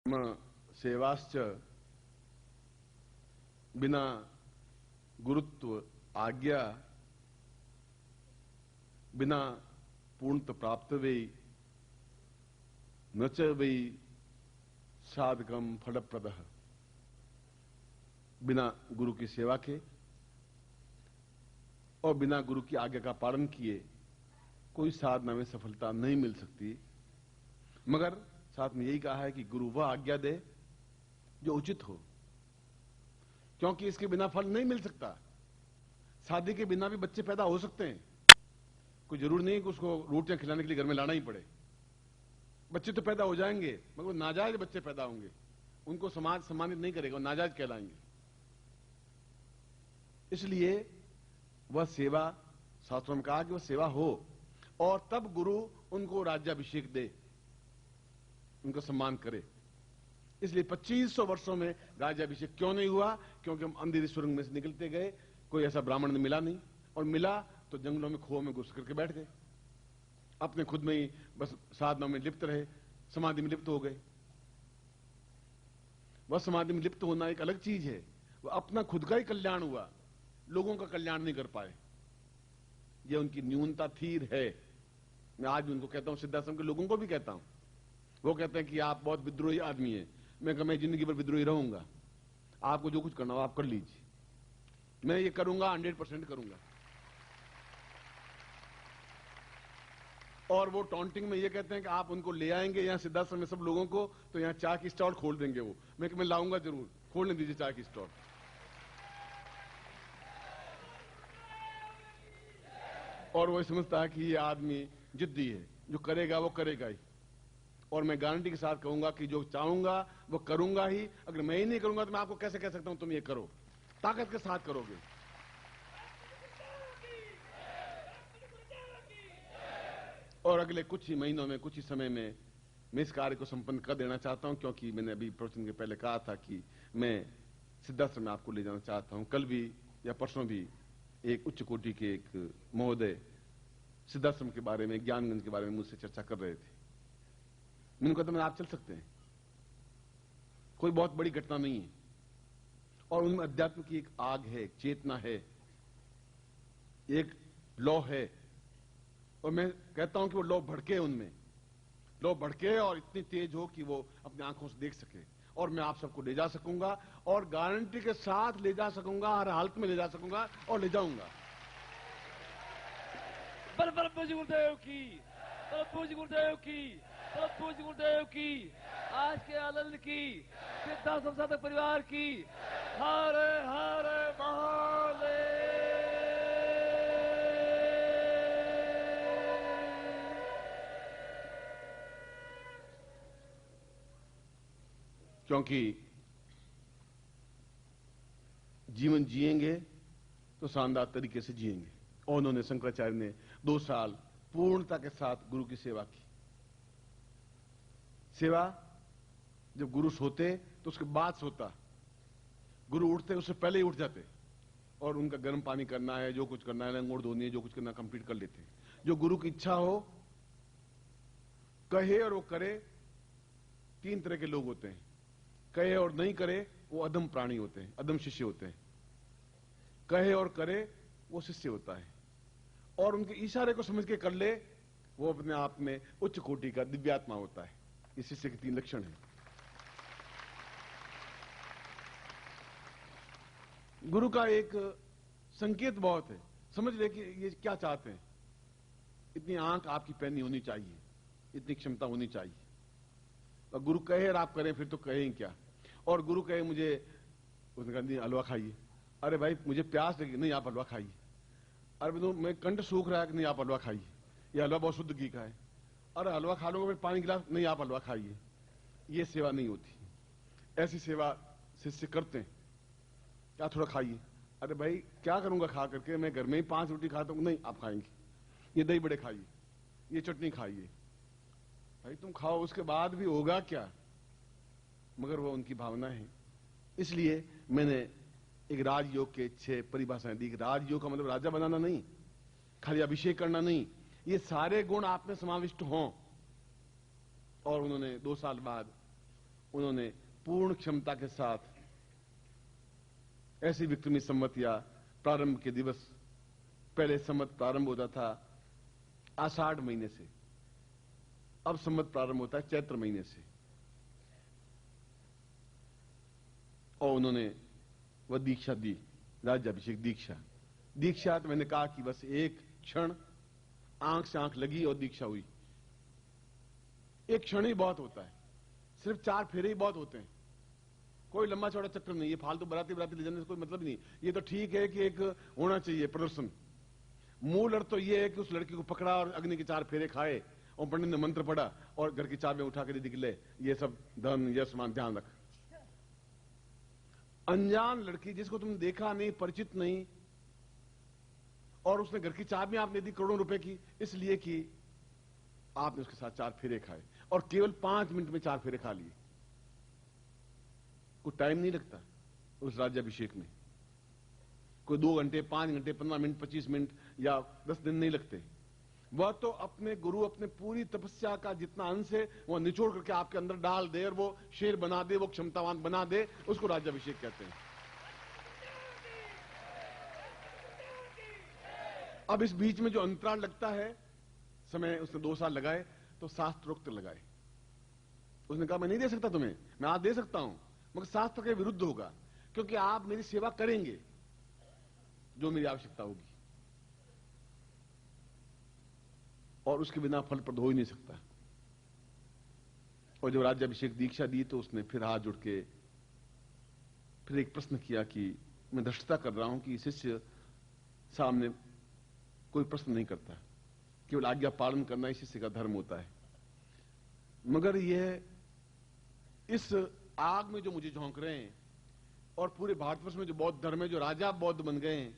सेवाश्च बिना गुरुत्व आज्ञा बिना पूर्णत प्राप्त वे न च वै साधकम फलप्रदः। बिना गुरु की सेवा के और बिना गुरु की आज्ञा का पालन किए कोई साधना में सफलता नहीं मिल सकती। मगर साथ में यही कहा है कि गुरु वह आज्ञा दे जो उचित हो, क्योंकि इसके बिना फल नहीं मिल सकता। शादी के बिना भी बच्चे पैदा हो सकते हैं, कोई जरूर नहीं कि उसको रोटियां खिलाने के लिए घर में लाना ही पड़े। बच्चे तो पैदा हो जाएंगे, मगर वो नाजायज बच्चे पैदा होंगे, उनको समाज सम्मानित नहीं करेगा, वो नाजायज कहलाएंगे। इसलिए वह सेवा, शास्त्रों में कहा कि वह सेवा हो और तब गुरु उनको राज्याभिषेक दे, उनका सम्मान करे। इसलिए 2500 वर्षों में राज्याभिषेक क्यों नहीं हुआ? क्योंकि हम अंधेरी सुरंग में से निकलते गए, कोई ऐसा ब्राह्मण मिला नहीं, और मिला तो जंगलों में खोह में घुस करके बैठ गए, अपने खुद में ही बस साधना में लिप्त रहे, समाधि में लिप्त हो गए। वह समाधि में लिप्त होना एक अलग चीज है, वह अपना खुद का ही कल्याण हुआ, लोगों का कल्याण नहीं कर पाए। यह उनकी न्यूनता थीर है। मैं आज भी उनको कहता हूं, सिद्धाश्रम के लोगों को भी कहता हूं। वो कहते हैं कि आप बहुत विद्रोही आदमी हैं। मैं कहा मैं जिंदगी भर विद्रोही रहूंगा, आपको जो कुछ करना हो आप कर लीजिए, मैं ये करूंगा, 100% करूंगा। और वो टॉन्टिंग में ये कहते हैं कि आप उनको ले आएंगे यहां सिद्धाश्रम में सब लोगों को, तो यहां चाय की स्टॉल खोल देंगे वो। मैं लाऊंगा जरूर, खोलने दीजिए चाय की स्टॉल। और वो समझता है कि ये आदमी जिद्दी है, जो करेगा वो करेगा ही। और मैं गारंटी के साथ कहूंगा कि जो चाहूंगा वो करूंगा ही। अगर मैं ही नहीं करूंगा तो मैं आपको कैसे कह सकता हूं तुम ये करो? ताकत के साथ करोगे। और अगले कुछ ही महीनों में, कुछ ही समय में मैं इस कार्य को संपन्न कर देना चाहता हूं, क्योंकि मैंने अभी प्रवचन के पहले कहा था कि मैं सिद्धाश्रम में आपको ले जाना चाहता हूं। कल भी या परसों भी एक उच्च कोटि के एक महोदय सिद्धाश्रम के बारे में, ज्ञानगंज के बारे में मुझसे चर्चा कर रहे थे। मैंने कहा था आप चल सकते हैं, कोई बहुत बड़ी घटना नहीं है। और उनमें अध्यात्म की एक आग है, एक चेतना है, एक लौ है। और मैं कहता हूं कि वो लौ भड़के, उनमें लौ भड़के और इतनी तेज हो कि वो अपनी आंखों से देख सके। और मैं आप सबको ले जा सकूंगा, और गारंटी के साथ ले जा सकूंगा, हर हालत में ले जा सकूंगा और ले जाऊंगा। पूज्य गुरुदेव की, पूज्य गुरुदेव की, पूज्य गुरुदेव की, आज के आनंद की, सिद्धाश्रम साधक परिवार की। हरे हरे महादेव। क्योंकि जीवन जिएंगे तो शानदार तरीके से जिएंगे। और उन्होंने, शंकराचार्य ने 2 साल पूर्णता के साथ गुरु की सेवा की। सेवा जब गुरु सोते तो उसके बाद सोता, गुरु उठते उससे पहले ही उठ जाते, और उनका गर्म पानी करना है, जो कुछ करना है, लंगोट धोनी है, जो कुछ करना कंप्लीट कर लेते। जो गुरु की इच्छा हो, कहे और वो करे। 3 तरह के लोग होते हैं, कहे और नहीं करे वो अधम प्राणी होते हैं, अधम शिष्य होते हैं। कहे और करे वो शिष्य होता है, और उनके इशारे को समझ के कर ले वो अपने आप में उच्च कोटि का दिव्यात्मा होता है। इस शिष्य के 3 लक्षण हैं। गुरु का एक संकेत बहुत है, समझ ले कि ये क्या चाहते हैं। इतनी आंख आपकी पैनी होनी चाहिए, इतनी क्षमता होनी चाहिए। और गुरु कहे और आप करें, फिर तो कहें क्या। और गुरु कहे मुझे, उसने कहा नहीं हलवा खाइए। अरे भाई मुझे प्यास लगी, नहीं आप हलवा खाइए। अरे मैं कंठ सूख रहा है कि नहीं आप हलवा खाइए, ये हलवा बहुत शुद्ध घी का है। अरे हलवा खा लूंगा, फिर पानी गिलास, नहीं आप हलवा खाइए। ये सेवा नहीं होती। ऐसी सेवा शिष्य करते हैं, क्या थोड़ा खाइए। अरे भाई क्या करूंगा खा करके, मैं घर में ही 5 रोटी खाता हूं। नहीं आप खाएंगे, ये दही बड़े खाइए, ये चटनी खाइए। भाई तुम खाओ, उसके बाद भी होगा क्या? मगर वो उनकी भावना है। इसलिए मैंने एक राजयोग के 6 परिभाषाएं दी। राजयोग का मतलब राजा बनाना नहीं, खाली अभिषेक करना नहीं, ये सारे गुण आप में समाविष्ट हों। और उन्होंने 2 साल बाद उन्होंने पूर्ण क्षमता के साथ ऐसी विक्रमी संवत या प्रारंभ के दिवस, पहले संवत प्रारंभ होता था आषाढ़ महीने से, अब संवत प्रारंभ होता है चैत्र महीने से, और उन्होंने वह दीक्षा दी, राज्याभिषेक दीक्षा। दीक्षा तो मैंने कहा कि बस एक क्षण आंख से आंख लगी और दीक्षा हुई। एक क्षण ही बहुत होता है, सिर्फ 4 फेरे ही बहुत होते हैं, कोई लंबा चौड़ा चक्कर नहीं। ये फालतू बराती ले जाने से कोई मतलब नहीं। ये तो ठीक है कि एक होना चाहिए प्रदर्शन। मूल अर्थ तो ये है कि उस लड़की को पकड़ा और अग्नि के 4 फेरे खाए और पंडित ने मंत्र पढ़ा और घर की चाबियां उठा के निकले। ये सब धन यश मान ध्यान रख। अनजान लड़की जिसको तुमने देखा नहीं, परिचित नहीं, और उसने घर की चाबियां आपने दी करोड़ों रुपए की, इसलिए कि आपने उसके साथ 4 फेरे खाए और केवल 5 मिनट में 4 फेरे खा लिए। कोई टाइम नहीं लगता उस राज्याभिषेक में, कोई 2 घंटे 5 घंटे 15 मिनट 25 मिनट या 10 दिन नहीं लगते। वह तो अपने गुरु अपने पूरी तपस्या का जितना अंश है वह निचोड़ करके आपके अंदर डाल दे और वो शेर बना दे, वो क्षमतावान बना दे, उसको राज्याभिषेक कहते हैं। अब इस बीच में जो अंतराल लगता है, समय उसने 2 साल लगाए तो शास्त्रोक्त लगाए। उसने कहा मैं नहीं दे सकता तुम्हें, मैं आज दे सकता हूं मगर शास्त्र के विरुद्ध होगा, क्योंकि आप मेरी सेवा करेंगे जो मेरी आवश्यकता होगी, और उसके बिना फलप्रद हो ही नहीं सकता। और जब राज्याभिषेक दीक्षा दी तो उसने फिर हाथ जोड़ के फिर एक प्रश्न किया कि मैं धृष्टता कर रहा हूं कि शिष्य सामने कोई प्रश्न नहीं करता, केवल आज्ञा पालन करना ही शिष्य का धर्म होता है। मगर यह इस आग में जो मुझे झोंक रहे हैं और पूरे भारतवर्ष में जो बौद्ध धर्म है, जो राजा बौद्ध बन गए हैं,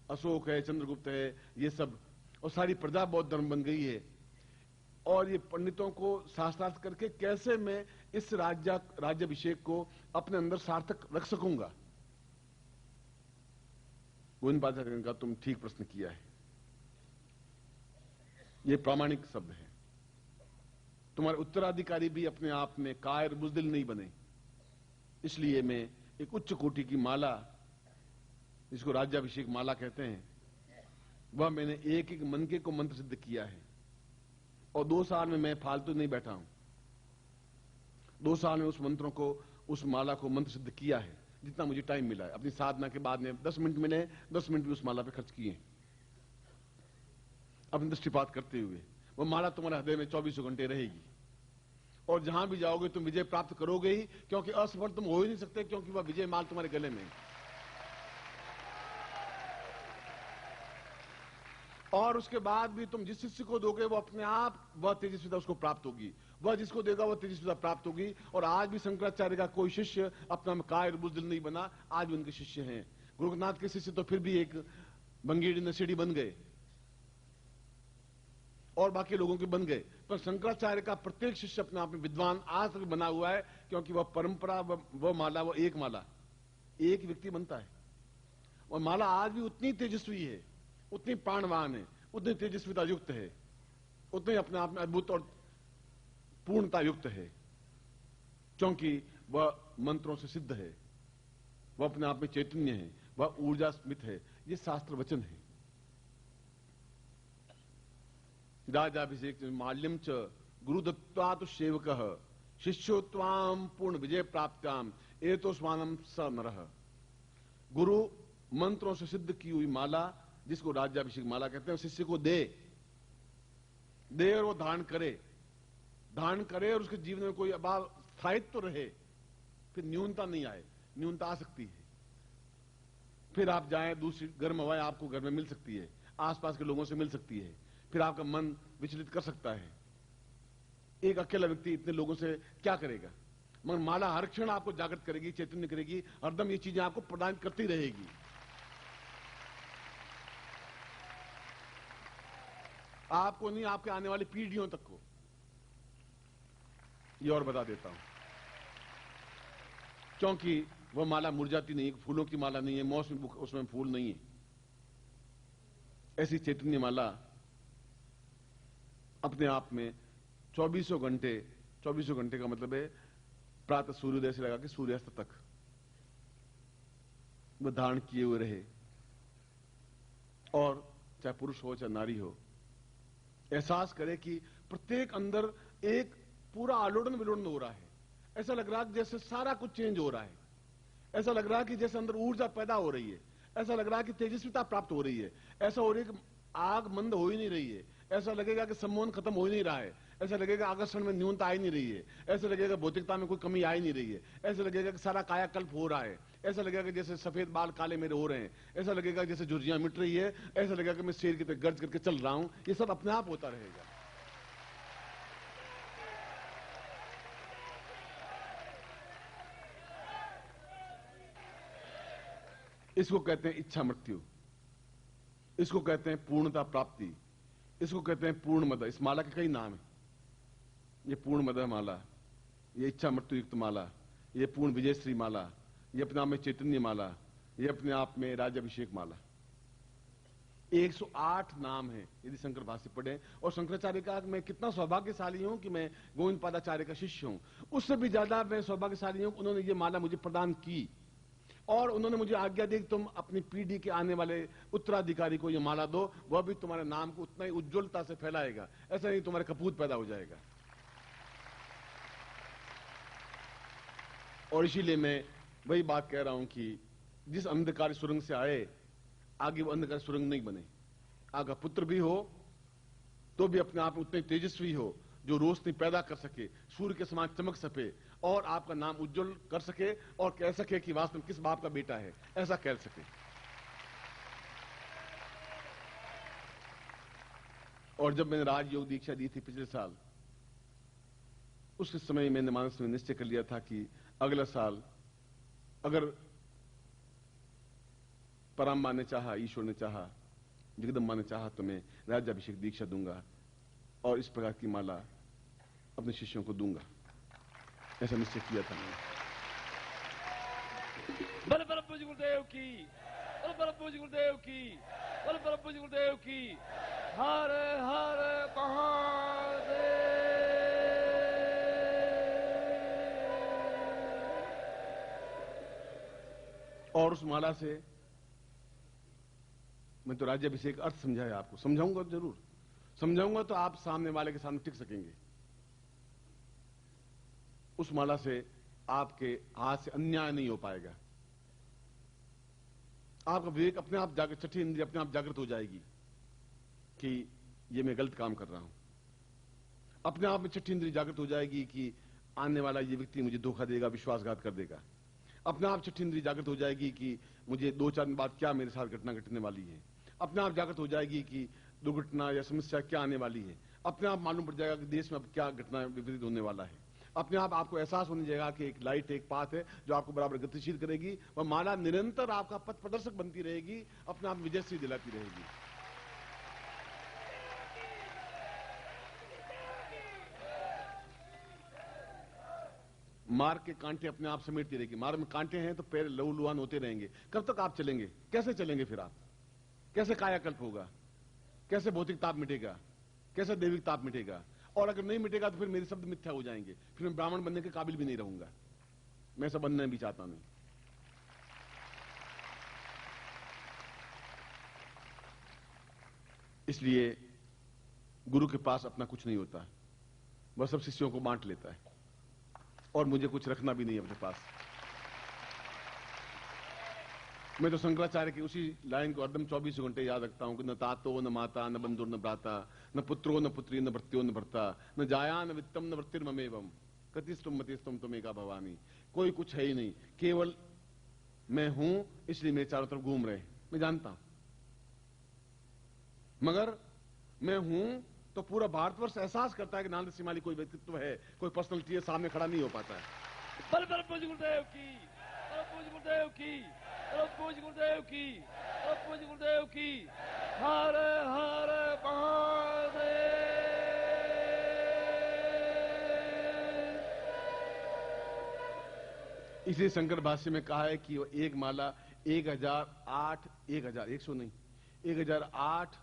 अशोक है, चंद्रगुप्त है, ये सब, और सारी प्रजा बौद्ध धर्म बन गई है, और ये पंडितों को शास्त्रार्थ करके कैसे मैं इस राज्याभिषेक को अपने अंदर सार्थक रख सकूंगा। गोविंद पादाचार्य का तुम ठीक प्रश्न किया है, ये प्रामाणिक शब्द है। तुम्हारे उत्तराधिकारी भी अपने आप में कायर बुजदिल नहीं बने, इसलिए मैं एक उच्च कोटि की माला, जिसको राज्याभिषेक माला कहते हैं, वह मैंने एक एक मनके को मंत्र सिद्ध किया है। और 2 साल में मैं फालतू नहीं बैठा हूं, 2 साल में उस मंत्रों को, उस माला को मंत्र सिद्ध किया है जितना मुझे टाइम मिला है। अपनी साधना के बाद में 10 मिनट मिले, 10 मिनट भी उस माला पे खर्च किए अपनी दृष्टिपात करते हुए। वो माला तुम्हारे हृदय में 24 घंटे रहेगी, और जहां भी जाओगे तुम विजय प्राप्त करोगे ही, क्योंकि असफल तुम हो ही नहीं सकते, क्योंकि वह विजय माल तुम्हारे गले में है। और उसके बाद भी तुम जिस शिष्य को दोगे वो अपने आप वह तेजस्विता उसको प्राप्त होगी, वह जिसको देगा वह तेजस्विता प्राप्त होगी। और आज भी शंकराचार्य का कोई शिष्य अपना कायर बुजदिल नहीं बना, आज भी उनके शिष्य हैं। गुरुनाथ के शिष्य तो फिर भी एक बंगेड़ी नशेड़ी बन गए और बाकी लोगों के बन गए, पर शंकराचार्य का प्रत्येक शिष्य अपने आप में विद्वान आज तक बना हुआ है, क्योंकि वह परंपरा, वह माला, वह एक माला एक व्यक्ति बनता है। और माला आज भी उतनी तेजस्वी है, उतनी प्राणवान है, उतनी तेजस्विता युक्त है, उतनी अपने आप में अद्भुत और पूर्णता युक्त है, क्योंकि वह मंत्रों से सिद्ध है, वह अपने आप में चैतन्य है, वह ऊर्जा स्मित है। ये शास्त्र वचन है। राजाभिषेक माल्यम च गुरुदत्ता तो सेवक शिष्योत्वाम पूर्ण विजय प्राप्त्याम एतोस्मानम स नरः। गुरु मंत्रों से सिद्ध की हुई माला, जिसको राज्याभिषेक माला कहते हैं, शिष्य को दे और वो धारण करे और उसके जीवन में कोई अभाव स्थायित्व रहे, फिर न्यूनता नहीं आए। न्यूनता आ सकती है, फिर आप जाएं, दूसरी गर्म हवाएं आपको घर में मिल सकती है, आसपास के लोगों से मिल सकती है, फिर आपका मन विचलित कर सकता है। एक अकेला व्यक्ति इतने लोगों से क्या करेगा? मगर माला हर क्षण आपको जागृत करेगी, चैतन्य करेगी, हरदम ये चीजें आपको प्रदान करती रहेगी। आपको नहीं, आपके आने वाली पीढ़ियों तक को। ये और बता देता हूं, क्योंकि वह माला मुरझाती नहीं है, फूलों की माला नहीं है, मौसम उसमें फूल नहीं है। ऐसी चैतन्य माला अपने आप में 24 घंटे का मतलब है प्रातः सूर्योदय से लगा के सूर्यास्त तक वह धारण किए हुए रहे, और चाहे पुरुष हो चाहे नारी हो, एहसास करे कि प्रत्येक अंदर एक पूरा आलोड़न विलोड़न हो रहा है। ऐसा लग रहा है जैसे सारा कुछ चेंज हो रहा है। ऐसा लग रहा है कि जैसे अंदर ऊर्जा पैदा हो रही है। ऐसा लग रहा है कि तेजस्विता प्राप्त हो रही है। ऐसा हो रही है कि आग मंद हो ही नहीं रही है। ऐसा लगेगा कि सम्मोहन खत्म हो ही नहीं रहा है। ऐसा लगेगा आकर्षण में न्यूनता आ ही नहीं रही है। ऐसा लगेगा भौतिकता में कोई कमी आ ही नहीं रही है। ऐसा लगेगा कि सारा कायाकल्प हो रहा है। ऐसा लगेगा कि जैसे सफेद बाल काले मेरे हो रहे हैं। ऐसा लगेगा जैसे झुर्रियां मिट रही है। ऐसा लगेगा कि मैं शेर की तरह गर्ज करके चल रहा हूं। ये सब अपने आप होता रहेगा। इसको कहते हैं इच्छा मृत्यु, इसको कहते हैं पूर्णता प्राप्ति, इसको कहते हैं पूर्ण मद। इस माला के कई नाम हैं। ये पूर्ण मद माला, ये इच्छा मृत्यु युक्त माला, ये पूर्ण विजयश्री माला, ये अपने आप में चैतन्य माला, ये अपने आप में राज्याभिषेक माला। 108 नाम है यदि शंकर भाष्य पढ़े। और शंकराचार्य का मैं कितना सौभाग्यशाली हूं कि मैं गोविंद पादाचार्य का शिष्य हूं। उससे भी ज्यादा मैं सौभाग्यशाली हूं, उन्होंने ये माला मुझे प्रदान की और उन्होंने मुझे आज्ञा दी कि तुम अपनी पीढ़ी के आने वाले उत्तराधिकारी को ये माला दो, वह भी तुम्हारे नाम को उतना ही उज्ज्वलता से फैलाएगा। ऐसा नहीं तुम्हारे कपूत पैदा हो जाएगा। और इसीलिए मैं वही बात कह रहा हूं कि जिस अंधकार सुरंग से आए, आगे वो अंधकार सुरंग नहीं बने। आगे पुत्र भी हो तो भी अपने आप में उतने तेजस्वी हो जो रोशनी पैदा कर सके, सूर्य के समान चमक सके और आपका नाम उज्जवल कर सके और कह सके कि वास्तव में किस बाप का बेटा है, ऐसा कह सके। और जब मैंने राजयोग दीक्षा दी थी पिछले साल, उस समय मैंने मानस में निश्चय कर लिया था कि अगला साल अगर परमात्मा ने चाहा, ईश्वर ने चाहा, जगदम्बा ने चाहा तो मैं राज्याभिषेक दीक्षा दूंगा और इस प्रकार की माला अपने शिष्यों को दूंगा। ऐसा निश्चय किया था मैंने। बल परम पूज्य गुरुदेव की, बल परम पूज्य गुरुदेव की, बल परम पूज्य गुरुदेव की। हर हर महादेव। और उस माला से मैं तो राज्याभिषेक अर्थ समझाया आपको, समझाऊंगा जरूर, समझाऊंगा तो आप सामने वाले के सामने टिक सकेंगे। उस माला से आपके हाथ से अन्याय नहीं हो पाएगा। आपका विवेक अपने आप जाकर, छठी इंद्रिय अपने आप जागृत हो जाएगी कि ये मैं गलत काम कर रहा हूं। अपने आप में छठी इंद्रिय जागृत हो जाएगी कि आने वाला ये व्यक्ति मुझे धोखा देगा, विश्वासघात कर देगा। अपने आप छठी इंद्रिय जागृत हो जाएगी कि मुझे 2-4 दिन बाद क्या मेरे साथ घटना घटने वाली है। अपने आप जागृत हो जाएगी कि दुर्घटना या समस्या क्या आने वाली है। अपने आप मालूम पड़ जाएगा कि देश में अब क्या घटना विपरीत होने वाला है। अपने आप आपको एहसास होने जाएगा कि एक लाइट, एक पाथ है जो आपको बराबर गतिशील करेगी। वह माला निरंतर आपका पथ प्रदर्शक बनती रहेगी, अपने आप विजयश्री दिलाती रहेगी। मार्ग के कांटे अपने आप समेटती रहेगी। मार्ग में कांटे हैं तो पैर लहूलुहान होते रहेंगे। कब तक आप चलेंगे? कैसे चलेंगे? फिर आप कैसे कायाकल्प होगा? कैसे भौतिक ताप मिटेगा? कैसे दैविक ताप मिटेगा? और अगर नहीं मिटेगा तो फिर मेरे शब्द मिथ्या हो जाएंगे। फिर मैं ब्राह्मण बनने के काबिल भी नहीं रहूंगा। मैं ऐसा बनना भी चाहता नहीं। इसलिए गुरु के पास अपना कुछ नहीं होता, वह सब शिष्यों को बांट लेता है और मुझे कुछ रखना भी नहीं अपने पास। मैं तो शंकराचार्य की उसी लाइन को हरदम 24 घंटे याद रखता हूं कि न तातो न माता न बंधुर न भ्राता न पुत्रो न पुत्री न भृत्यो न भर्ता न जाया न वित्तम न वृत्तिर्ममेवम कतिस्तुम मतिस्तुम तुमेका भवानी। कोई कुछ है ही नहीं, केवल मैं हूं, इसलिए मेरे चारों तरफ घूम रहे। मैं जानता हूं, मगर मैं हूं तो पूरा भारतवर्ष एहसास करता है कि नानद सिमाली कोई व्यक्तित्व है, कोई पर्सनलिटी है, सामने खड़ा नहीं हो पाता है। बल परम पूज्य गुरुदेव की, परम पूज्य गुरुदेव की, परम पूज्य गुरुदेव की, परम पूज्य गुरुदेव की। हर हर महादेव। इसलिए शंकर भाष्य में कहा है कि वो एक माला 1008, 100 नहीं, 1008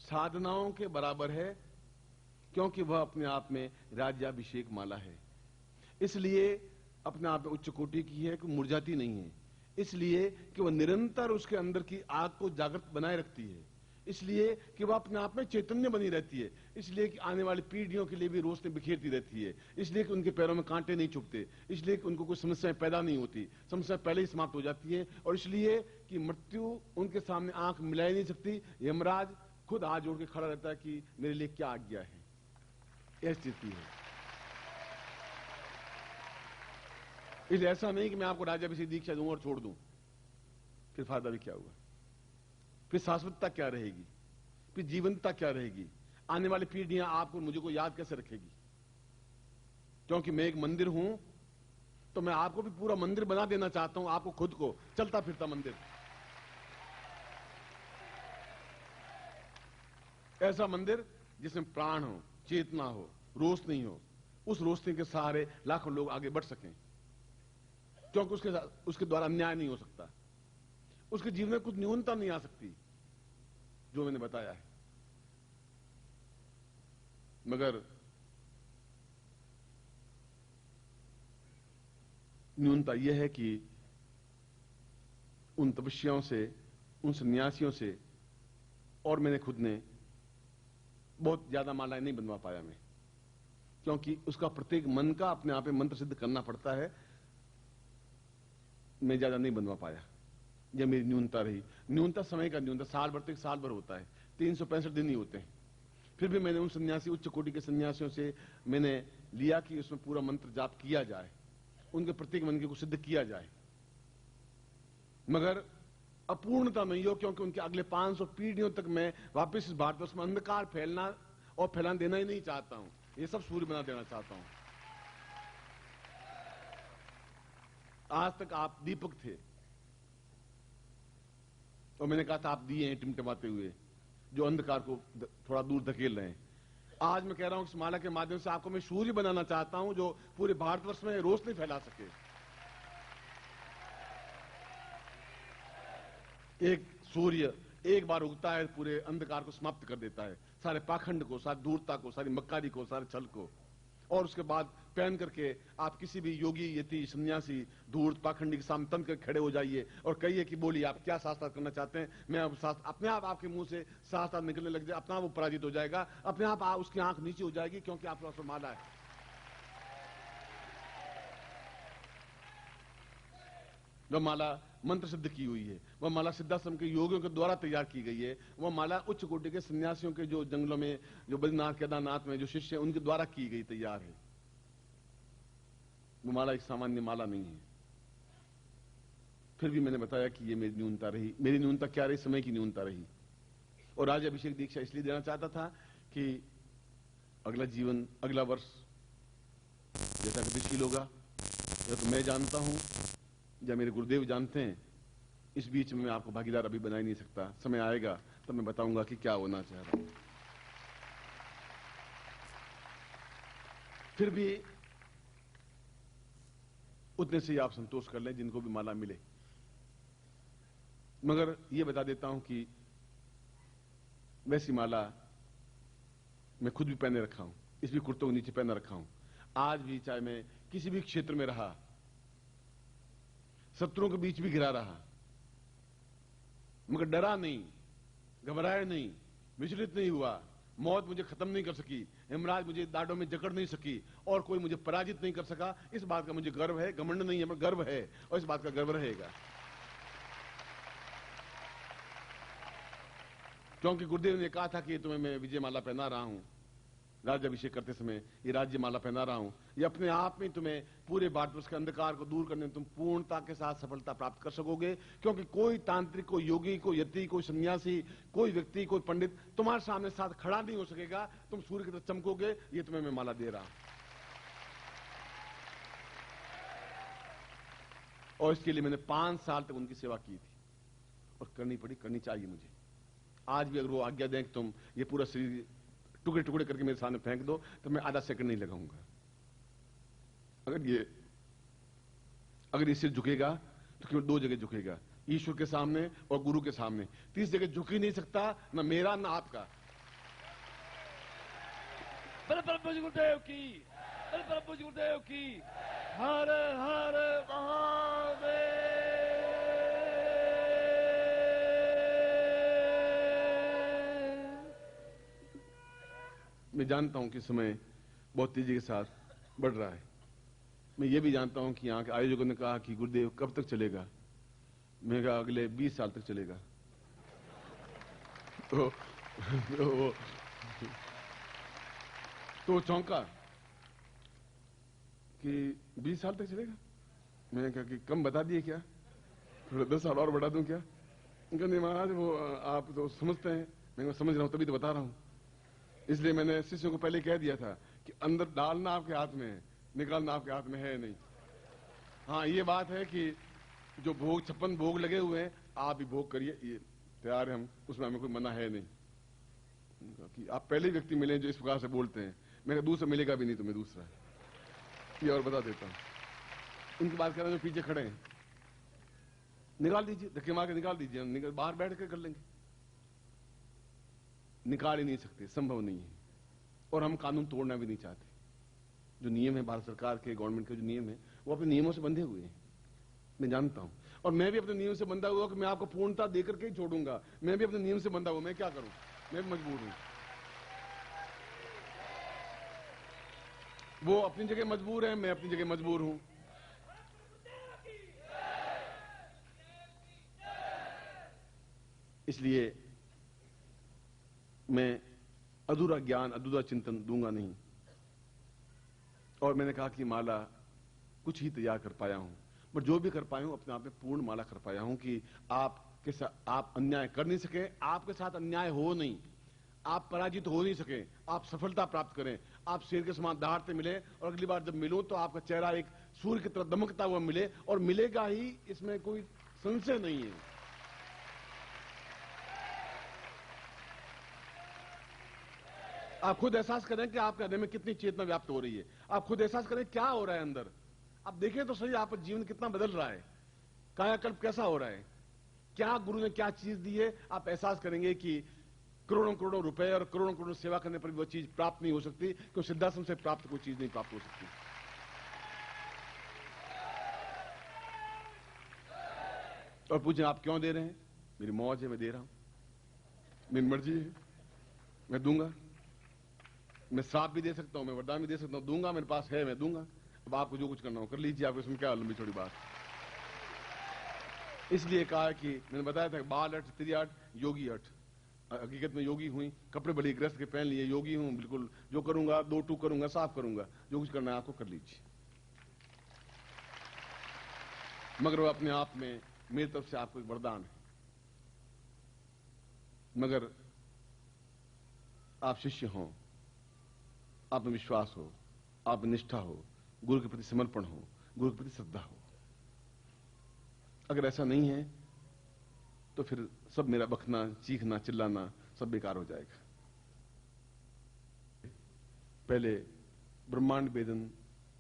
साधनाओं के बराबर है, क्योंकि वह अपने आप में राज्याभिषेक माला है। इसलिए अपने आप में उच्च कोटि की है कि मुरझाती नहीं है, इसलिए कि वह निरंतर उसके अंदर की आग को जागृत बनाए रखती है, इसलिए कि वह अपने आप में चैतन्य बनी रहती है, इसलिए कि आने वाली पीढ़ियों के लिए भी रोशनी बिखेरती रहती है, इसलिए कि उनके पैरों में कांटे नहीं चुभते, इसलिए कि उनको कोई समस्याएं पैदा नहीं होती, समस्या पहले ही समाप्त हो जाती है, और इसलिए कि मृत्यु उनके सामने आंख मिला ही नहीं सकती। यमराज खुद हाथ जोड़ के खड़ा रहता है कि मेरे लिए क्या आज्ञा है। ऐसी स्थिति है। इसलिए ऐसा नहीं कि मैं आपको राज्याभिषेक दीक्षा दूं और छोड़ दूं, फिर फायदा भी क्या हुआ, फिर शाश्वतता क्या रहेगी, फिर जीवंतता क्या रहेगी, आने वाली पीढ़ियां आपको मुझे को याद कैसे रखेगी। क्योंकि मैं एक मंदिर हूं, तो मैं आपको भी पूरा मंदिर बना देना चाहता हूं, आपको खुद को चलता फिरता मंदिर, ऐसा मंदिर जिसमें प्राण हो, चेतना हो, रोशनी हो, उस रोशनी के सहारे लाखों लोग आगे बढ़ सकें, क्योंकि उसके द्वारा अन्याय नहीं हो सकता, उसके जीवन में कुछ न्यूनता नहीं आ सकती, जो मैंने बताया है। मगर न्यूनता यह है कि उन तपस्याओं से, उन सन्यासियों से, और मैंने खुद ने बहुत ज्यादा मालाएं नहीं बनवा पाया मैं, क्योंकि उसका प्रत्येक मन का अपने आप में मंत्र सिद्ध करना पड़ता है, मैं ज्यादा नहीं बनवा पाया। यह मेरी न्यूनता रही। न्यूनता समय का न्यूनता, साल भर तक साल भर होता है, 365 दिन ही होते हैं। फिर भी मैंने उन सन्यासी, उच्च कोटि के सन्यासियों से मैंने लिया कि उसमें पूरा मंत्र जाप किया जाए, उनके प्रत्येक मन के को सिद्ध किया जाए, मगर अपूर्णता नहीं हो, क्योंकि उनके अगले 500 पीढ़ियों तक मैं वापस इस भारतवर्ष में अंधकार फैलना और फैलाने देना ही नहीं चाहता हूं। ये सब सूर्य बना देना चाहता हूं। आज तक आप दीपक थे, और मैंने कहा था आप दिए हैं टिमटिमाते हुए, जो अंधकार को थोड़ा दूर धकेल रहे हैं। आज मैं कह रहा हूं कि इस माला के माध्यम से आपको मैं सूर्य बनाना चाहता हूं, जो पूरे भारतवर्ष में रोशनी फैला सके। एक सूर्य एक बार उगता है, पूरे अंधकार को समाप्त कर देता है, सारे पाखंड को, सारी धूर्तता को, सारी मक्कारी को, सारे छल को, और उसके बाद पहन करके आप किसी भी योगी, यति, सन्यासी, धूर्त, पाखंडी के सामने तन कर खड़े हो जाइए और कहिए कि बोलिए आप क्या शास्त्र करना चाहते हैं। मैं अब अपने आप आपके मुंह से शास्त्र निकलने लग जाए, अपना वो पराजित हो जाएगा, अपने आप उसकी आंख नीचे हो जाएगी, क्योंकि आपके पास माला है। वह माला मंत्र सिद्ध की हुई है, वह माला सिद्धाश्रम के योगियों के द्वारा तैयार की गई है, वह माला उच्च कोटि के सन्यासियों के जो जंगलों में, जो बद्रीनाथ केदारनाथ में जो शिष्य हैं उनके द्वारा की गई तैयार है। वो माला एक सामान्य माला नहीं है। फिर भी मैंने बताया कि ये मेरी न्यूनता रही। मेरी न्यूनता क्या रही? समय की न्यूनता रही। और राज्याभिषेक दीक्षा इसलिए देना चाहता था कि अगला जीवन, अगला वर्ष जैसा गतिशील होगा, या तो मैं जानता हूं या मेरे गुरुदेव जानते हैं, इस बीच में मैं आपको भागीदार अभी बना ही नहीं सकता। समय आएगा तब मैं बताऊंगा कि क्या होना चाह रहा हूं। फिर भी उतने से ही आप संतोष कर लें जिनको भी माला मिले। मगर यह बता देता हूं कि वैसी माला मैं खुद भी पहने रखा हूं, इस भी कुर्तों के नीचे पहने रखा हूं। आज भी चाहे मैं किसी भी क्षेत्र में रहा, शत्रुओं के बीच भी घिरा रहा, मगर डरा नहीं, घबराया नहीं, विचलित नहीं हुआ, मौत मुझे खत्म नहीं कर सकी, यमराज मुझे दाढ़ों में जकड़ नहीं सकी, और कोई मुझे पराजित नहीं कर सका। इस बात का मुझे गर्व है, घमंड नहीं है, मगर गर्व है, और इस बात का गर्व रहेगा। क्योंकि गुरुदेव ने कहा था कि तुम्हें मैं विजय माला पहना रहा हूं, राज्याभिषेक करते समय ये राज्य माला पहना रहा हूं, ये अपने आप में तुम्हें पूरे भारतवर्ष के अंधकार को दूर करने में तुम पूर्णता के साथ सफलता प्राप्त कर सकोगे। क्योंकि कोई तांत्रिक, कोई योगी, कोई यति, कोई सन्यासी, कोई व्यक्ति, कोई पंडित तुम्हारे सामने साथ खड़ा नहीं हो सकेगा। तुम सूर्य की तरह चमकोगे। ये तुम्हें मैं माला दे रहा हूं, और इसके लिए मैंने 5 साल तक उनकी सेवा की थी, और करनी पड़ी, करनी चाहिए मुझे। आज भी अगर वो आज्ञा दें कि तुम ये पूरा शरीर टुकड़े टुकड़े करके मेरे सामने फेंक दो, तो मैं आधा सेकंड नहीं लगाऊंगा। अगर ये सिर झुकेगा तो केवल 2 जगह झुकेगा, ईश्वर के सामने और गुरु के सामने। 30 जगह झुक ही नहीं सकता, ना मेरा ना आपका। बल गुरुदेव की, बल गुरुदेव की। हर हर महादेव। मैं जानता हूं कि समय बहुत तेजी के साथ बढ़ रहा है। मैं ये भी जानता हूं कि यहाँ के आयोजकों ने कहा कि गुरुदेव कब तक चलेगा। मैं कहा अगले 20 साल तक चलेगा। तो चौंका कि 20 साल तक चलेगा। मैंने कहा कि कम बता दिए क्या, थोड़ा 10 साल और बढ़ा दूं क्या। उनका नहीं महाराज, वो आप तो समझते हैं। मैं समझ रहा हूं, तभी तो बता रहा हूं। इसलिए मैंने शिष्यों को पहले कह दिया था कि अंदर डालना आपके हाथ में है, निकालना आपके हाथ में है नहीं। हाँ, ये बात है कि जो भोग 56 भोग लगे हुए हैं, आप भी भोग करिए, ये तैयार है हम, उसमें हमें कोई मना है नहीं। कि आप पहले व्यक्ति मिले जो इस प्रकार से बोलते हैं। मेरा दूसरा मिलेगा भी नहीं तुम्हें दूसरा, ये और बता देता हूं। उनकी बात कर रहे हैं जो पीछे खड़े हैं, निकाल दीजिए, धक्के मार के निकाल दीजिए, बाहर बैठ के कर लेंगे। निकाल ही नहीं सकते, संभव नहीं है। और हम कानून तोड़ना भी नहीं चाहते। जो नियम है भारत सरकार के, गवर्नमेंट के जो नियम है, वो अपने नियमों से बंधे हुए हैं, मैं जानता हूं। और मैं भी अपने नियम से बंधा हुआ कि मैं आपको पूर्णता देकर के ही छोड़ूंगा। मैं भी अपने नियम से बंधा हुआ, मैं क्या करूं, मैं भी मजबूर हूं। वो अपनी जगह मजबूर है, मैं अपनी जगह मजबूर हूं। इसलिए मैं अधूरा ज्ञान, अधूरा चिंतन दूंगा नहीं। और मैंने कहा कि माला कुछ ही तैयार कर पाया हूं, पर जो भी कर पाया हूं अपने आप में पूर्ण माला कर पाया हूं कि आपके साथ आप अन्याय कर नहीं सके, आपके साथ अन्याय हो नहीं, आप पराजित हो नहीं सके, आप सफलता प्राप्त करें, आप शेर के समान दहाड़ते मिले। और अगली बार जब मिलूं तो आपका चेहरा एक सूर्य की तरह दमकता हुआ मिले, और मिलेगा ही, इसमें कोई संशय नहीं है। आप खुद एहसास करें कि आपके हृदय में कितनी चेतना व्याप्त हो रही है। आप खुद एहसास करें क्या हो रहा है अंदर। आप देखें तो सही, आपका जीवन कितना बदल रहा है, कायाकल्प कैसा हो रहा है, क्या गुरु ने क्या चीज दी है। आप एहसास करेंगे कि करोड़ों करोड़ों रुपए और करोड़ों करोड़ों सेवा करने पर भी वो चीज प्राप्त नहीं हो सकती, क्योंकि सिद्धाश्रम से प्राप्त कोई चीज नहीं प्राप्त हो सकती। और पूछे आप क्यों दे रहे हैं। मेरी मौज है, मैं दे रहा हूं, मेरी मर्जी है, मैं दूंगा। मैं श्राप भी दे सकता हूं, मैं वरदान भी दे सकता हूं, दूंगा, मेरे पास है, मैं दूंगा। अब आपको जो कुछ करना हो कर लीजिए, आप इसमें क्या लंबी छोड़ी बात। इसलिए कहा कि मैंने बताया था बाल हट, त्रियाट, योगी हट। हकीकत में योगी हुई, कपड़े बड़े ग्रस्त के पहन लिए, योगी हूं बिल्कुल। जो करूंगा 2 टू करूंगा, साफ करूंगा, जो कुछ करना है आपको कर लीजिए। मगर वो अपने आप में मेरी तरफ से आपको एक वरदान है। मगर आप शिष्य हों, आप में विश्वास हो, आप में निष्ठा हो, गुरु के प्रति समर्पण हो, गुरु के प्रति श्रद्धा हो। अगर ऐसा नहीं है तो फिर सब मेरा बकना, चीखना, चिल्लाना सब बेकार हो जाएगा। पहले ब्रह्मांड वेदन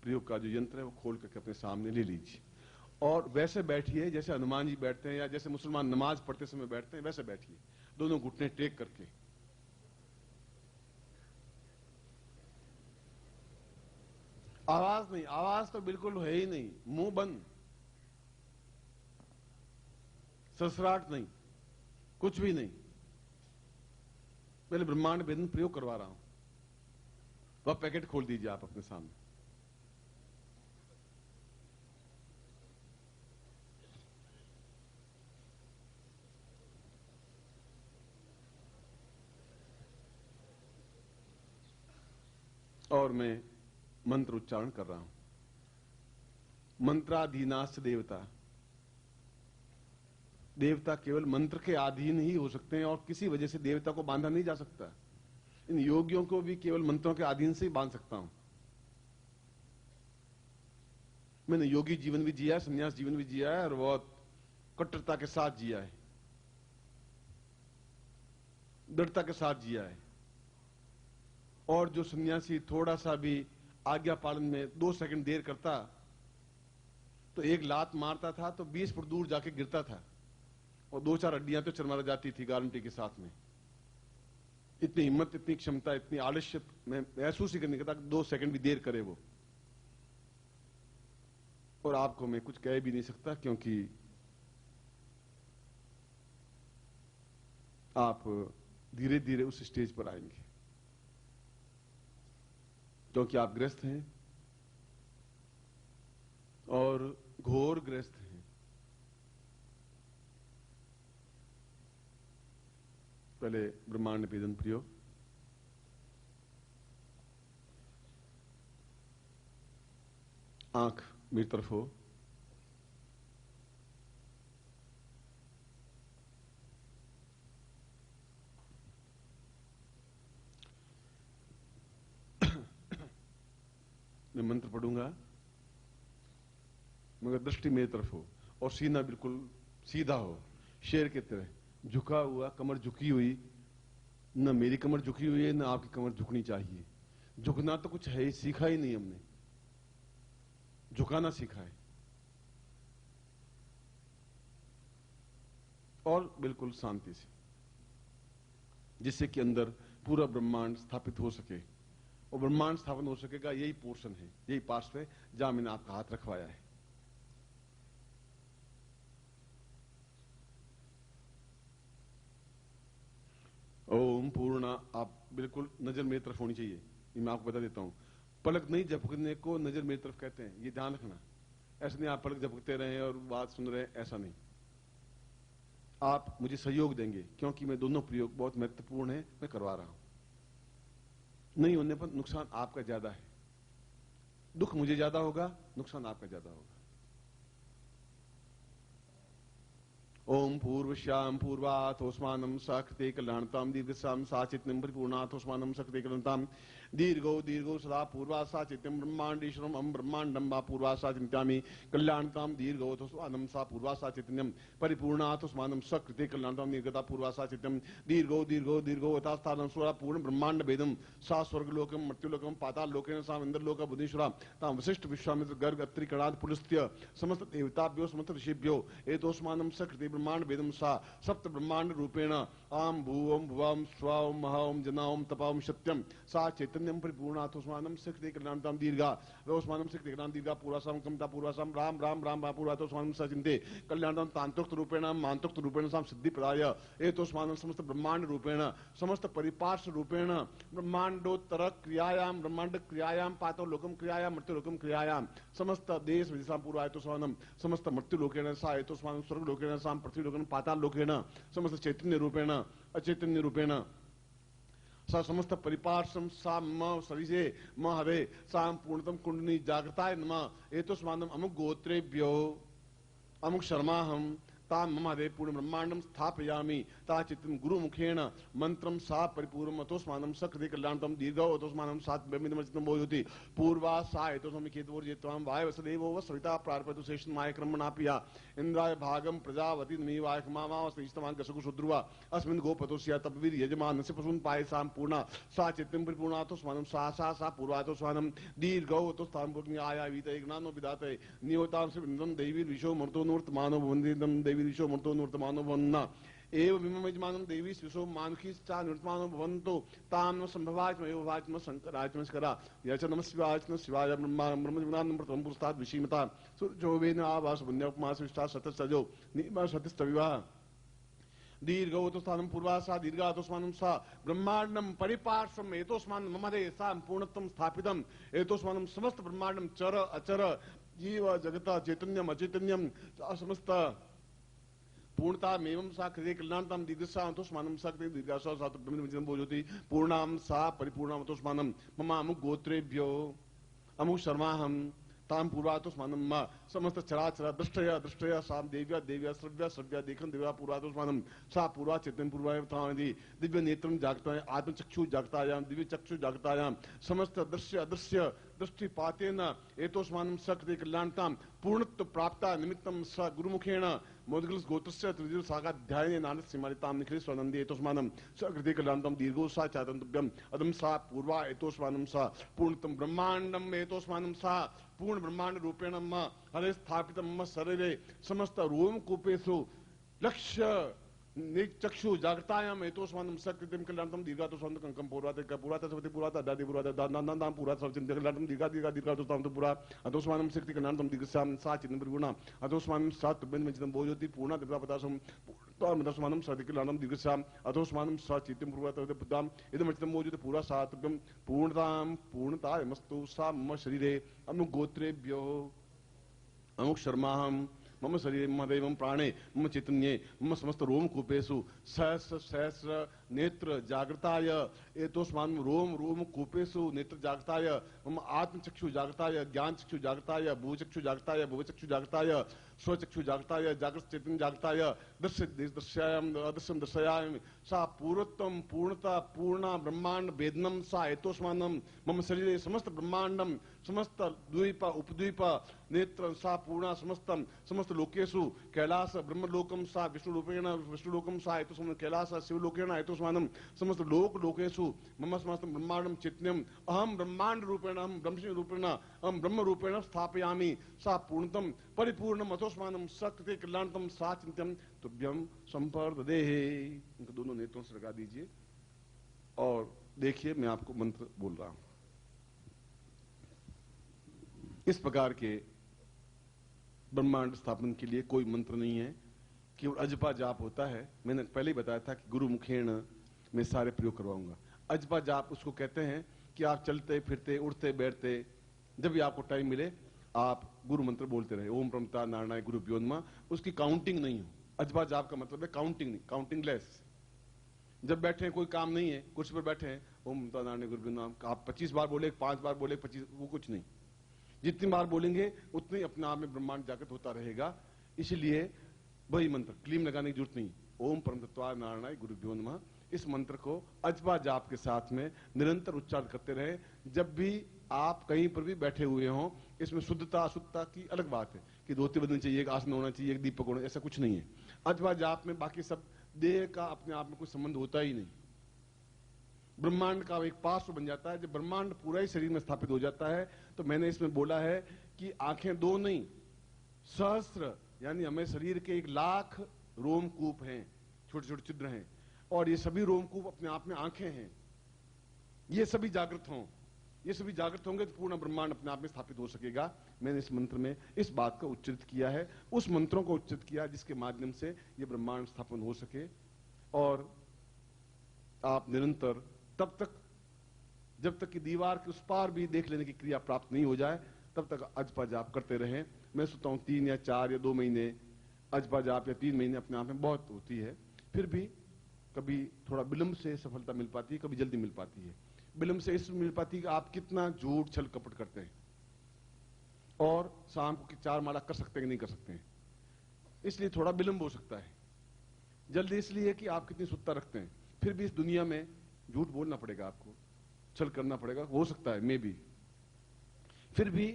प्रयोग का जो यंत्र है वो खोल करके अपने सामने ले लीजिए, और वैसे बैठिए जैसे हनुमान जी बैठते हैं, या जैसे मुसलमान नमाज पढ़ते समय बैठते हैं, वैसे बैठिए, दोनों घुटने टेक करके। आवाज नहीं, आवाज तो बिल्कुल है ही नहीं, मुंह बंद, ससराहट नहीं, कुछ भी नहीं। पहले ब्रह्मांड वेदन प्रयोग करवा रहा हूं, वह पैकेट खोल दीजिए आप अपने सामने। और मैं मंत्र उच्चारण कर रहा हूं। मंत्राधीनास्य देवता। देवता केवल मंत्र के अधीन ही हो सकते हैं, और किसी वजह से देवता को बांधा नहीं जा सकता। इन योगियों को भी केवल मंत्रों के अधीन से ही बांध सकता हूं। मैंने योगी जीवन भी जिया है, संन्यास जीवन भी जिया है, और बहुत कट्टरता के साथ जिया है, दृढ़ता के साथ जिया है। और जो सन्यासी थोड़ा सा भी आज्ञा पालन में 2 सेकंड देर करता तो एक लात मारता था तो 20 फुट दूर जाके गिरता था, और 2-4 हड्डियां तो चरमरा जाती थी गारंटी के साथ में। इतनी हिम्मत, इतनी क्षमता, इतनी आलस्य में महसूस ही करने का था 2 सेकंड भी देर करे वो। और आपको मैं कुछ कह भी नहीं सकता, क्योंकि आप धीरे धीरे उस स्टेज पर आएंगे, क्योंकि आप ग्रस्त हैं और घोर ग्रस्त हैं। पहले ब्रह्मांड भेदन प्रियो, आंख मेरी तरफ हो। मैं मंत्र पढ़ूंगा, मगर दृष्टि मेरी तरफ हो और सीना बिल्कुल सीधा हो, शेर की तरह झुका हुआ, कमर झुकी हुई। न मेरी कमर झुकी हुई है, न आपकी कमर झुकनी चाहिए। झुकना तो कुछ है ही, सीखा ही नहीं हमने, झुकाना सीखा है। और बिल्कुल शांति से, जिससे कि अंदर पूरा ब्रह्मांड स्थापित हो सके। और ब्रह्मांड स्थापन हो सकेगा, यही पोर्शन है, यही पार्श्व है जहां मैंने आपका हाथ रखवाया है। ओम पूर्ण। आप बिल्कुल नजर मेरी तरफ होनी चाहिए, ये मैं आपको बता देता हूं। पलक नहीं झपकने को नजर मेरी तरफ कहते हैं, ये ध्यान रखना। ऐसा नहीं आप पलक झपकते रहे और बात सुन रहे हैं, ऐसा नहीं। आप मुझे सहयोग देंगे, क्योंकि मैं दोनों प्रयोग बहुत महत्वपूर्ण है, मैं करवा रहा हूं। नहीं होने पर नुकसान आपका ज्यादा है। दुख मुझे ज्यादा होगा, नुकसान आपका ज्यादा होगा। ओम पूर्वश्याम पूर्वाथ ओस्मानम सकृते कल्याणताम दीर्घश्याम साचित्यम परिपूर्णाथ ओस्मानम सकृते कल्याणताम दीर्घो दीर्घो सदा पूर्वा साचित्यम ब्रह्मांडेश्वरम अम ब्रह्मांडम वा पूर्वा साचित्यामि कल्याणताम दीर्घो ओस्मानम सा पूर्वा साचित्यम परिपूर्णाथ ओस्मानम सकृते कल्याणताम दीर्घता पूर्वा साचित्यम दीर्घो दीर्घो दीर्घो यथास्थानं सुरा पूर्ण ब्रह्मांड भेदम सा स्वर्गलोकम मृत्युलोकम पाताल लोकेन सा इंद्रलोक बुद्धीश्वरा ताम वशिष्ठ विश्वामित्र गर्ग अत्रि कणाद पुलस्त्य समस्त देवताभ्यो समस्त ऋषिभ्यो एतोस्मानम सकृते ब्रह्मांड भेदम सा सप्त ब्रह्मांड रूपेण आम भूवम भुवम स्वाम महाओम जनाओम तपाम सत्यम सा चैतन्यम परिपूर्णाथोस्मानम सकृते कल्याणताम दीर्घा ओस्मानम सकृते कल्याण दीर्घा पूर्वासाम कमता पूर्वासाम राम राम राम पूर्वाथोस्मानम सचिंते कल्याणताम तांत्रोक्त रूपेण मांत्रोक्त रूपेण साम सिद्धि प्रदाय एतोस्मानम समस्त ब्रह्मांड रूपेण समस्त परिपार्श्व रूपेण ब्रह्मांडोत्तर क्रियायाम ब्रह्मांड क्रियायाम पातो लोकम क्रियायाम मृत्यु लोकम क्रियायाम समस्त देश विदिशा पूर्वायतोस्मानम समस्त मृत्यु लोकेन सा एतोस्मानम स्वर्ग लोकेन साम पृथ्वी लोकेन पाताल लोकेन समस्त चैतन्य रूपेण अचैतन्य रूपेण सा समस्त परिपार्श्वम सा म सविजे म हरे साम पूर्णतम कुंडनी जागृताय नमः एतोस्मानम अमुक गोत्रेभ्यो अमुक शर्माहम ताम मम हरे पूर्ण ब्रह्मांडम स्थापयामि ता चित्तम गुरु मुखेन मंत्रम सा परिपूर्णम अतोस्मानम सकृते कल्याणतम दीर्घो अतोस्मानम सात ब्रह्मिदमचित्तम बोधति पूर्वा सा एतोस्मि केतवोर्जेत्वाम वाय वसदेवो वसविता प्रार्पयतु शेषन माय क्रमणापिया इंद्राय भागम प्रजावती नमी वायकमामा वसनिष्ठमान गसकु सुद्रुवा अस्मिन् गोपतोस्या तपवीर यजमानस्य पशून् पायसाम पूर्णा सा चित्तम परिपूर्णा अतोस्मानम सा पूर्वातोस्मानम दीर्घो अतोस्ताम पुण्याय वीतये ज्ञानो विदाते नियोतां से विन्दं दैवी विशो मर्तोनूर्तमानो वन्दितं दैवी विशो मर्तोनूर्तमानो वन्ना एव विमयजमानं देवी स्विशो मानुषीश्चा नृतमानो भवन्तो ताम संभवाचमयो वाचम शंकराचमस्करा यच नमः शिवाय ब्रह्मा ब्रह्मज्ञानं प्रथमं पुरस्तात् विशीमता सुजोवेन आवास पुण्यपमास विष्टा सतसजो निमा सतिस्तविवा दीर्घोतोस्मानं पूर्वासा दीर्घातोस्मानं सा ब्रह्मांडम परिपार्श्वम एतोस्मानं ममरे सा पूर्णत्वं स्थापितम् एतोस्मानं समस्त ब्रह्मांडम चर अचर जीव जगत चैतन्यम अचैतन्यम समस्त पूर्णता मेवं सा कृते कल्याणताम दीर्घसा अतोस्मानम सा कृते दीर्घासा सा ब्रह्मविद्यं बोधति पूर्णाम सा परिपूर्णाम अतोस्मानम मम अमुक गोत्रेभ्यो अमुक शर्माहम ताम पूर्वातोस्मानम मा समस्त चराचर दृष्टया दृष्टया साम देव्या देव्या श्रव्या श्रव्या देखन देव्या पूर्वातोस्मानम सा पूर्वा चेतन पूर्वायतामदि दिव्य नेत्रम जागताय आत्मचक्षु जागतायाम दिव्य चक्षु जागतायाम समस्त दृश्य अदृश्य दृष्टिपातेन एतोस्मानम सकृते कल्याणताम पूर्णत्व प्राप्ता निमित्तम स गुरुमुखेन मोदगल गोत्रस्य त्रिदिव सागाध्यायने नानद सिमालिताम निखिल स्वनंदी एतोस्मानम सकृते कल्याणताम दीर्घो सा चातंतव्यम अदम सा पूर्वा एतोस्मानम सा पूर्णतम ब्रह्मांडम एतोस्मानम सा पूर्ण ब्रह्मांड रूपेण हरे स्थापितम शरीरे समस्त रोम कूपेषु लक्ष्य चक्षु जागृतायाम एतोस्मानं सकृतिम कल्याणतम दीर्घातोस्मानं कंकम पूर्वात सवति पूर्वात दादि पूर्वात दानानां पूर्वात सवचिन कल्याणतम दीर्घातोस्मानं पूरा अतोस्मानं शक्ति कल्याणतम दीर्घस्याम सा चिन्ह परिगुणा अतोस्मानं सात बिंदुचितं भोजोति पूर्णा दिव्यापदासम तोस्मानं सति कल्याणतम दीर्घस्याम अतोस्मानं सा चित्तं पूर्वात बुद्धाम इदमचितं भोजोति पूरा सातव्यं पूर्णतायमस्तु सा मम शरीरे अनुगोत्रेभ्यो अमुक शर्माहम मम शरीर मम देवम प्राणे मम चैतन्ये मम समस्त रोम कूपेशु सहस्र सहस्र नेत्र जागृताय एतोस्मान् रोम रोम कूपेशु नेत्र जागृताय मम आत्म चक्षु जागृताय ज्ञान चक्षु जागृताय भूचक्षु जागृताय भुवचक्षु जागृताय स्वचक्षु जागृताय जागृत चैतन्य जागृताय दृश्य दृश्यायाम अदृश्यम दर्शयामि सा पूर्वोत्तम पूर्णता पूर्णा ब्रह्मांड वेदनम सा एतोस्मानम मम शरीरे समस्त ब्रह्मांडम समस्त द्वीप उपद्वीप नेत्र सा पूर्णा समस्तम समस्त लोकेशु कैलास ब्रह्मलोकम सा विष्णुलोकम सा एतोस्मानं कैलास शिवलोकेन एतोस्मानं समस्त लोकेशु मम समस्त ब्रह्मांडम चैतन्यम अहम ब्रह्मांड रूपेण अहम ब्रह्म रूपेण अहम ब्रह्म रूपेण स्थापयामि सा पूर्णतम परिपूर्णम अतोस्मानं सकृते कल्याणतम सा चिंत्यम तुभ्यम संपर्ददेहे। इनको दोनों नेत्रों से लगा दीजिए और देखिए मैं आपको मंत्र बोल रहा हूं। इस प्रकार के ब्रह्मांड स्थापन के लिए कोई मंत्र नहीं है, केवल अजपा जाप होता है। मैंने पहले ही बताया था कि गुरु मुखेण में सारे प्रयोग करवाऊंगा। अजपा जाप उसको कहते हैं कि आप चलते फिरते उठते बैठते जब भी आपको टाइम मिले आप गुरु मंत्र बोलते रहे, ओम प्रमता नारायण गुरु प्योन्मा। उसकी काउंटिंग नहीं हो। अजपा जाप का मतलब है काउंटिंग नहीं, काउंटिंग लेस। जब बैठे हैं कोई काम नहीं है, कुर्सी पर बैठे हैं, ओम प्रमता नारायण गुरु प्योन्मा आप 25 बार बोले, 5 बार बोले, 25, वो कुछ नहीं। जितनी बार बोलेंगे उतनी अपने आप में ब्रह्मांड जागृत होता रहेगा। इसलिए वही मंत्र क्लीम लगाने की जरूरत नहीं। ओम परमतत्वा नारायणाय गुरुभ्यो नमः, इस मंत्र को अजपा जाप के साथ में निरंतर उच्चारण करते रहे। जब भी आप कहीं पर भी बैठे हुए हों, इसमें शुद्धता अशुद्धता की अलग बात है कि धोती बदलनी चाहिए, एक आसन होना चाहिए, एक दीपक होना, ऐसा कुछ नहीं है। अजपा जाप में बाकी सब देह का अपने आप में कोई संबंध होता ही नहीं। ब्रह्मांड का एक पार्श्व बन जाता है। जब ब्रह्मांड पूरा ही शरीर में स्थापित हो जाता है तो मैंने इसमें बोला है कि आंखें दो नहीं सहस्त्र, यानी हमें शरीर के 1,00,000 रोमकूप हैं, छोटे छोटे छिद्र हैं, और ये सभी रोमकूप अपने आप में आंखें हैं। ये सभी जागृत हों, ये सभी जागृत होंगे तो पूर्ण ब्रह्मांड अपने आप में स्थापित हो सकेगा। मैंने इस मंत्र में इस बात को उच्चरित किया है, उस मंत्रों को उच्चरित किया जिसके माध्यम से ये ब्रह्मांड स्थापन हो सके। और आप निरंतर तब तक जब तक कि दीवार के उस पार भी देख लेने की क्रिया प्राप्त नहीं हो जाए तब तक अजपा जाप करते रहें। मैं सोचता हूं 3 या 4 या 2 महीने अजपा जाप या 3 महीने अपने आप में बहुत होती है। फिर भी कभी थोड़ा विलंब से सफलता मिल पाती है, कभी जल्दी मिल पाती है। विलंब से इसमें मिल पाती है कि आप कितना झूठ छल कपट करते हैं और शाम को 4 माला कर सकते हैं कि नहीं कर सकते हैं, इसलिए थोड़ा विलंब हो सकता है। जल्दी इसलिए कि आप कितनी शुद्धता रखते हैं। फिर भी इस दुनिया में झूठ बोलना पड़ेगा, आपको छल करना पड़ेगा, हो सकता है मे भी। फिर भी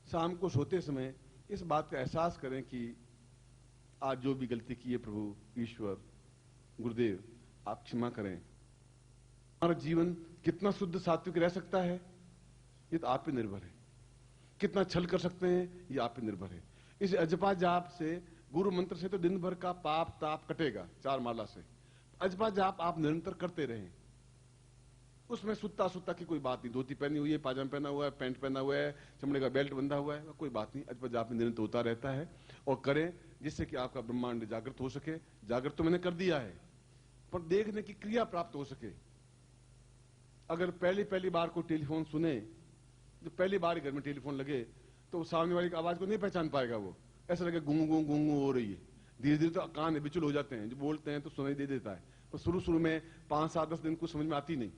शाम को सोते समय इस बात का एहसास करें कि आज जो भी गलती की है प्रभु ईश्वर गुरुदेव आप क्षमा करें। हमारा जीवन कितना शुद्ध सात्विक रह सकता है ये तो आप पे निर्भर है। कितना छल कर सकते हैं ये आप पे निर्भर है। इस अजपा जाप से गुरु मंत्र से तो दिन भर का पाप ताप कटेगा 4 माला से। अजपा जाप आप निरंतर करते रहें, उसमें सुत्ता सुत्ता की कोई बात नहीं। धोती पहनी हुई है, पाजामा पहना हुआ है, पैंट पहना हुआ है, चमड़े का बेल्ट बंधा हुआ है, कोई बात नहीं। अजपा जाप में निरंतर होता रहता है और करें जिससे कि आपका ब्रह्मांड जागृत हो सके। जागृत तो मैंने कर दिया है पर देखने की क्रिया प्राप्त हो सके। अगर पहली बार को टेलीफोन सुने, जो पहली बार ही घर में टेलीफोन लगे तो सामने वाली की आवाज को नहीं पहचान पाएगा। वो ऐसा लगे गूंगू गूंगू गूंगू हो रही है। धीरे धीरे तो कान विचुल हो जाते हैं, जो बोलते हैं तो सुनाई दे देता है, पर शुरू में 5, 7, 10 दिन कुछ समझ में आती नहीं।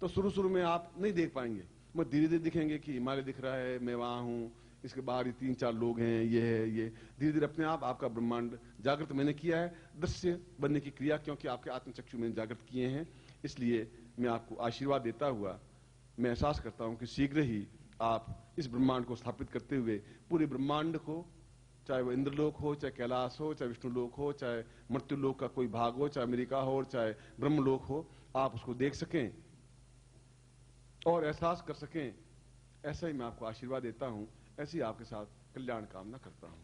तो शुरू में आप नहीं देख पाएंगे, मगर धीरे धीरे दिखेंगे कि हिमालय दिख रहा है, मैं वहां हूं, इसके बाहर 3-4 लोग हैं, ये है, ये धीरे धीरे अपने आप आपका ब्रह्मांड जागृत मैंने किया है। दृश्य बनने की क्रिया क्योंकि आपके आत्मचक्षु मैंने जागृत किए हैं, इसलिए मैं आपको आशीर्वाद देता हुआ मैं एहसास करता हूं कि शीघ्र ही आप इस ब्रह्मांड को स्थापित करते हुए पूरे ब्रह्मांड को, चाहे वो इंद्रलोक हो, चाहे कैलाश हो, चाहे विष्णुलोक हो, चाहे मृत्युलोक का कोई भाग हो, चाहे अमेरिका हो और चाहे ब्रह्मलोक हो, आप उसको देख सकें और एहसास कर सकें। ऐसा ही मैं आपको आशीर्वाद देता हूं, ऐसी आपके साथ कल्याण कामना करता हूं।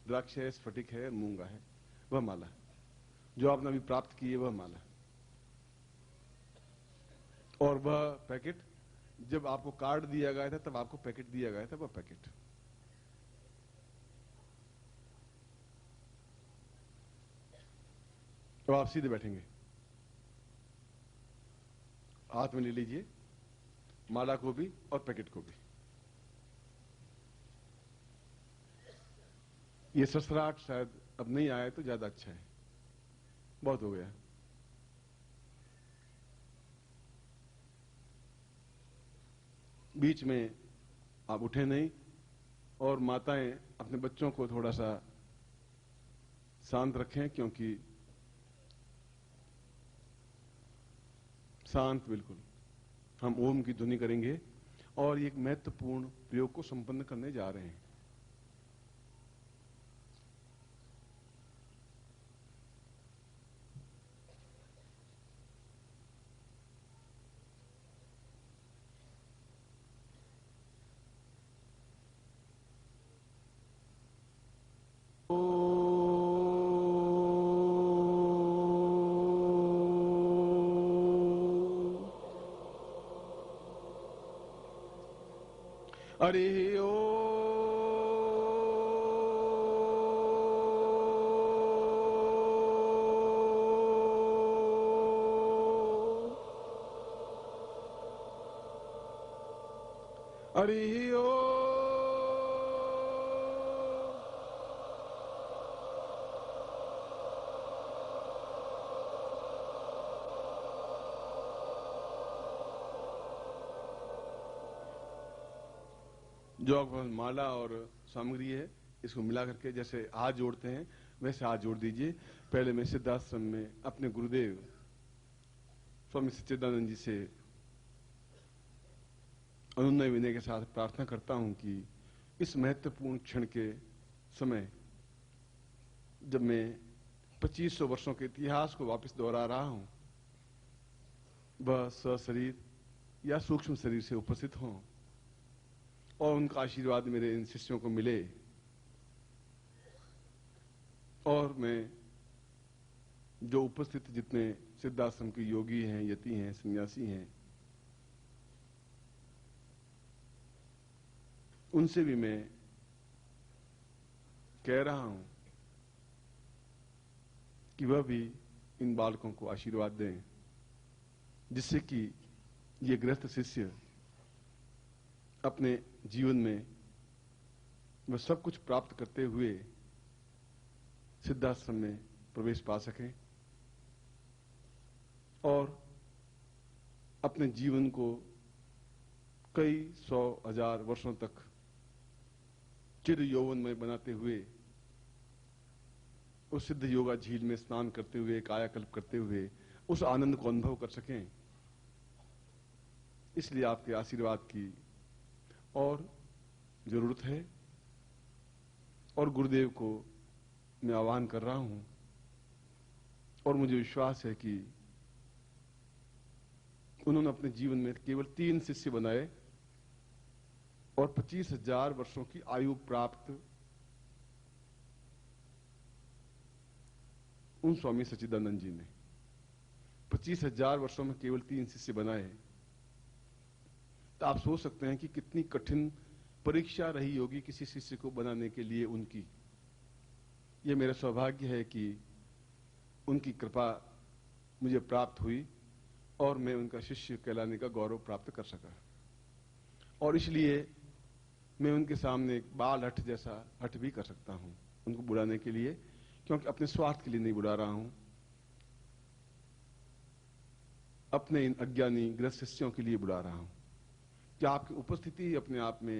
द्राक्ष है, स्फटिक है, मूंगा है, वह माला है। जो आपने अभी प्राप्त की है वह माला है। और वह पैकेट जब आपको कार्ड दिया गया था तब आपको पैकेट दिया गया था, वह पैकेट। तो आप सीधे बैठेंगे, हाथ में ले लीजिए माला को भी और पैकेट को भी। ये ससराहट शायद अब नहीं आया तो ज्यादा अच्छा है, बहुत हो गया। बीच में आप उठे नहीं, और माताएं अपने बच्चों को थोड़ा सा शांत रखें, क्योंकि शांत बिल्कुल। हम ओम की ध्वनि करेंगे और एक महत्वपूर्ण प्रयोग को संपन्न करने जा रहे हैं। हरि ओम। हरि ओम। जो आप माला और सामग्री है, इसको मिला करके जैसे हाथ जोड़ते हैं वैसे हाथ जोड़ दीजिए। पहले मैं सिद्धाश्रम में अपने गुरुदेव स्वामी सच्चिदानंद जी से अनुनय विनय के साथ प्रार्थना करता हूं कि इस महत्वपूर्ण क्षण के समय, जब मैं 2500 वर्षों के इतिहास को वापस दोहरा रहा हूं, वह सशरीर या सूक्ष्म शरीर से उपस्थित हों और उनका आशीर्वाद मेरे इन शिष्यों को मिले, और मैं जो उपस्थित जितने सिद्धाश्रम के योगी हैं, यति हैं, सन्यासी हैं, उनसे भी मैं कह रहा हूं कि वह भी इन बालकों को आशीर्वाद दें, जिससे कि ये गृहस्थ शिष्य अपने जीवन में वह सब कुछ प्राप्त करते हुए सिद्धाश्रम में प्रवेश पा सकें और अपने जीवन को कई 100,000 वर्षों तक चिर यौवन में बनाते हुए, उस सिद्ध योगा झील में स्नान करते हुए, कायाकल्प करते हुए उस आनंद को अनुभव कर सकें। इसलिए आपके आशीर्वाद की और जरूरत है, और गुरुदेव को मैं आह्वान कर रहा हूं, और मुझे विश्वास है कि उन्होंने अपने जीवन में केवल 3 शिष्य बनाए और 25,000 वर्षों की आयु प्राप्त उन स्वामी सच्चिदानंद जी ने 25,000 वर्षों में केवल 3 शिष्य बनाए। तो आप सोच सकते हैं कि कितनी कठिन परीक्षा रही होगी किसी शिष्य को बनाने के लिए उनकी। यह मेरा सौभाग्य है कि उनकी कृपा मुझे प्राप्त हुई और मैं उनका शिष्य कहलाने का गौरव प्राप्त कर सका। और इसलिए मैं उनके सामने एक बाल हठ जैसा हठ भी कर सकता हूं उनको बुलाने के लिए, क्योंकि अपने स्वार्थ के लिए नहीं बुला रहा हूं, अपने इन अज्ञानी गृहस्थ शिष्यों के लिए बुला रहा हूं कि आपकी उपस्थिति अपने आप में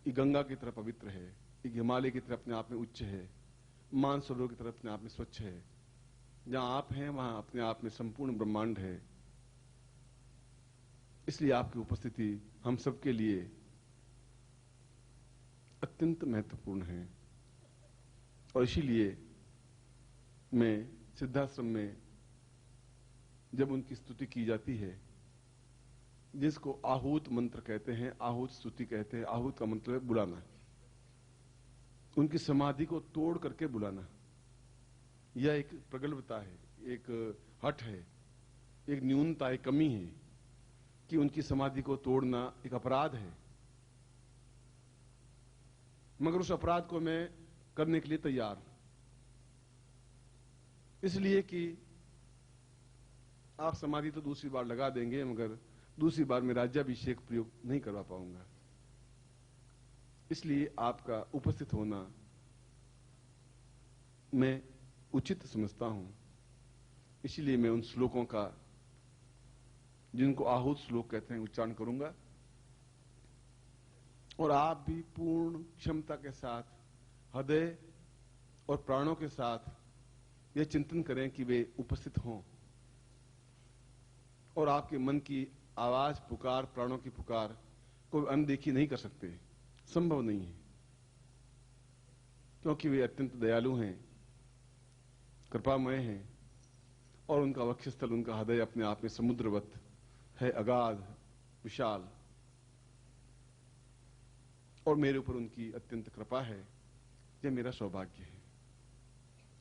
एक गंगा की तरह पवित्र है, एक हिमालय की तरह अपने आप में उच्च है, मानसरोवर की तरह अपने आप में स्वच्छ है। जहां आप हैं वहां अपने आप में संपूर्ण ब्रह्मांड है। इसलिए आपकी उपस्थिति हम सबके लिए अत्यंत महत्वपूर्ण है। और इसीलिए मैं सिद्धाश्रम में जब उनकी स्तुति की जाती है, जिसको आहूत मंत्र कहते हैं, आहूत स्तुति कहते हैं, आहूत का मतलब है बुलाना, उनकी समाधि को तोड़ करके बुलाना, यह एक प्रगल्भता है, एक हठ है, एक न्यूनता, एक कमी है कि उनकी समाधि को तोड़ना एक अपराध है। मगर उस अपराध को मैं करने के लिए तैयार हूं, इसलिए कि आप समाधि तो दूसरी बार लगा देंगे, मगर दूसरी बार मैं राज्याभिषेक प्रयोग नहीं करवा पाऊंगा। इसलिए आपका उपस्थित होना मैं उचित समझता हूं। इसलिए मैं उन श्लोकों का, जिनको आहूत श्लोक कहते हैं, उच्चारण करूंगा, और आप भी पूर्ण क्षमता के साथ, हृदय और प्राणों के साथ यह चिंतन करें कि वे उपस्थित हों, और आपके मन की आवाज, पुकार, प्राणों की पुकार को अनदेखी नहीं कर सकते, संभव नहीं है, क्योंकि वे अत्यंत दयालु हैं, कृपामय हैं, और उनका वक्षस्थल, उनका हृदय अपने आप में समुद्रवत है, अगाध, विशाल, और मेरे ऊपर उनकी अत्यंत कृपा है। यह मेरा सौभाग्य है।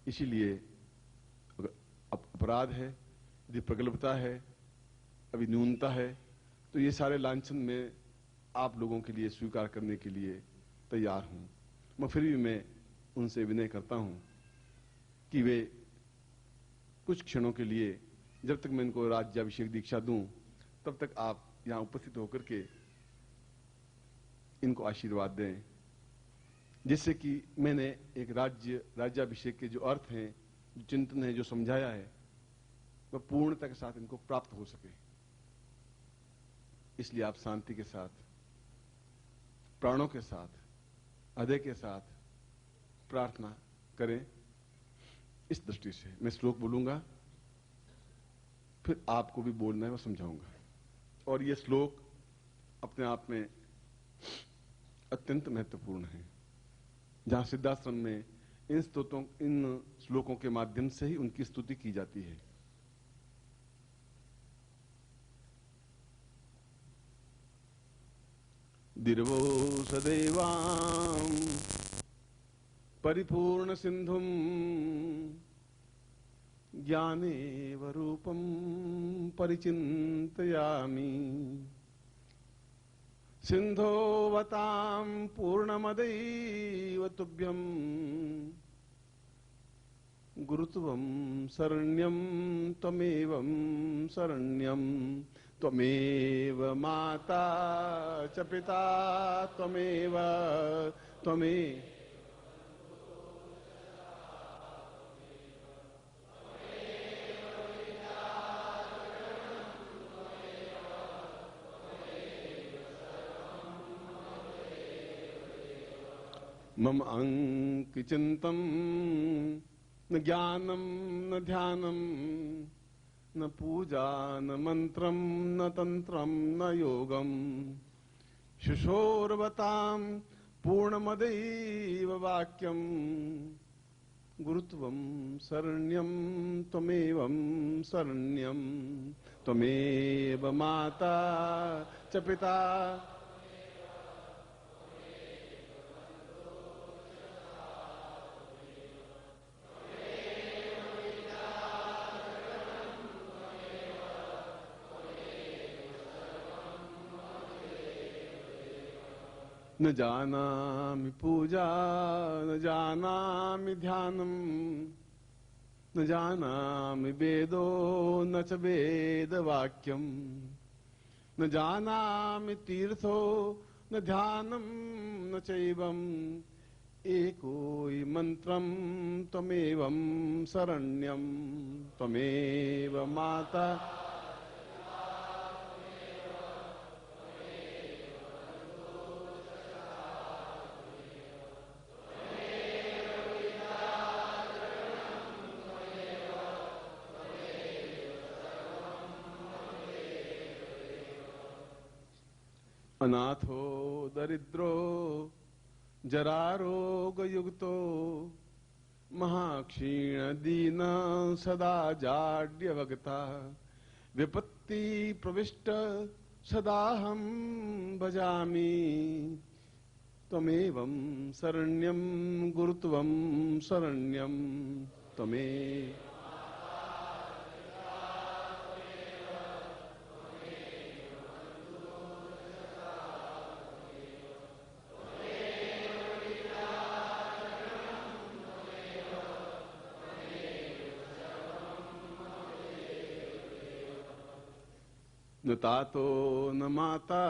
इसीलिए अपराध है, यदि प्रगल्भता है, अभी न्यूनता है, तो ये सारे लांछन में आप लोगों के लिए स्वीकार करने के लिए तैयार हूं। मैं फिर भी मैं उनसे विनय करता हूं कि वे कुछ क्षणों के लिए, जब तक मैं इनको राज्याभिषेक दीक्षा दूं, तब तक आप यहां उपस्थित होकर के इनको आशीर्वाद दें, जिससे कि मैंने एक राज्याभिषेक के जो अर्थ हैं, जो चिंतन है, जो समझाया है, वह पूर्णता के साथ इनको प्राप्त हो सके। इसलिए आप शांति के साथ, प्राणों के साथ, हृदय के साथ प्रार्थना करें। इस दृष्टि से मैं श्लोक बोलूंगा, फिर आपको भी बोलना है, मैं समझाऊंगा। और यह श्लोक अपने आप में अत्यंत महत्वपूर्ण है, जहां सिद्धाश्रम में इन श्लोकों के माध्यम से ही उनकी स्तुति की जाती है। दिर्वो सदैवां परिपूर्ण सिंधुम ज्ञानेव रूपं परिचिन्तयामि सिंधोवतां पूर्णमदैव तुभ्यं गुरुत्वं शरण्यं त्वमेवं शरण्यं त्वमेव माता च पिता त्वमेव मम अंकिचिंतम न ज्ञानम न ध्यानम न पूजा न मंत्रम न तंत्रम न योगम शिशोर्वतां पूर्णमदैव वाक्यम गुरुत्वं शरण्यं त्वमेवं शरण्यं त्वमेव माता च पिता न जानामि पूजा न जानामि ध्यानम न जानामि वेदो न च वेदवाक्यम न जानामि तीर्थो न ध्यानम न चैवम एको मंत्रम त्वमेवं शरण्यं त्वमेव माता अनाथो दरिद्रो जरारोगयुक्तो महाक्षीण दीन सदा जाड्यवगता विपत्ति प्रविष्ट सदाहं भजामि त्वमेवं शरण्यं गुरुत्वं शरण्यं त्वमेव। न तातो न माता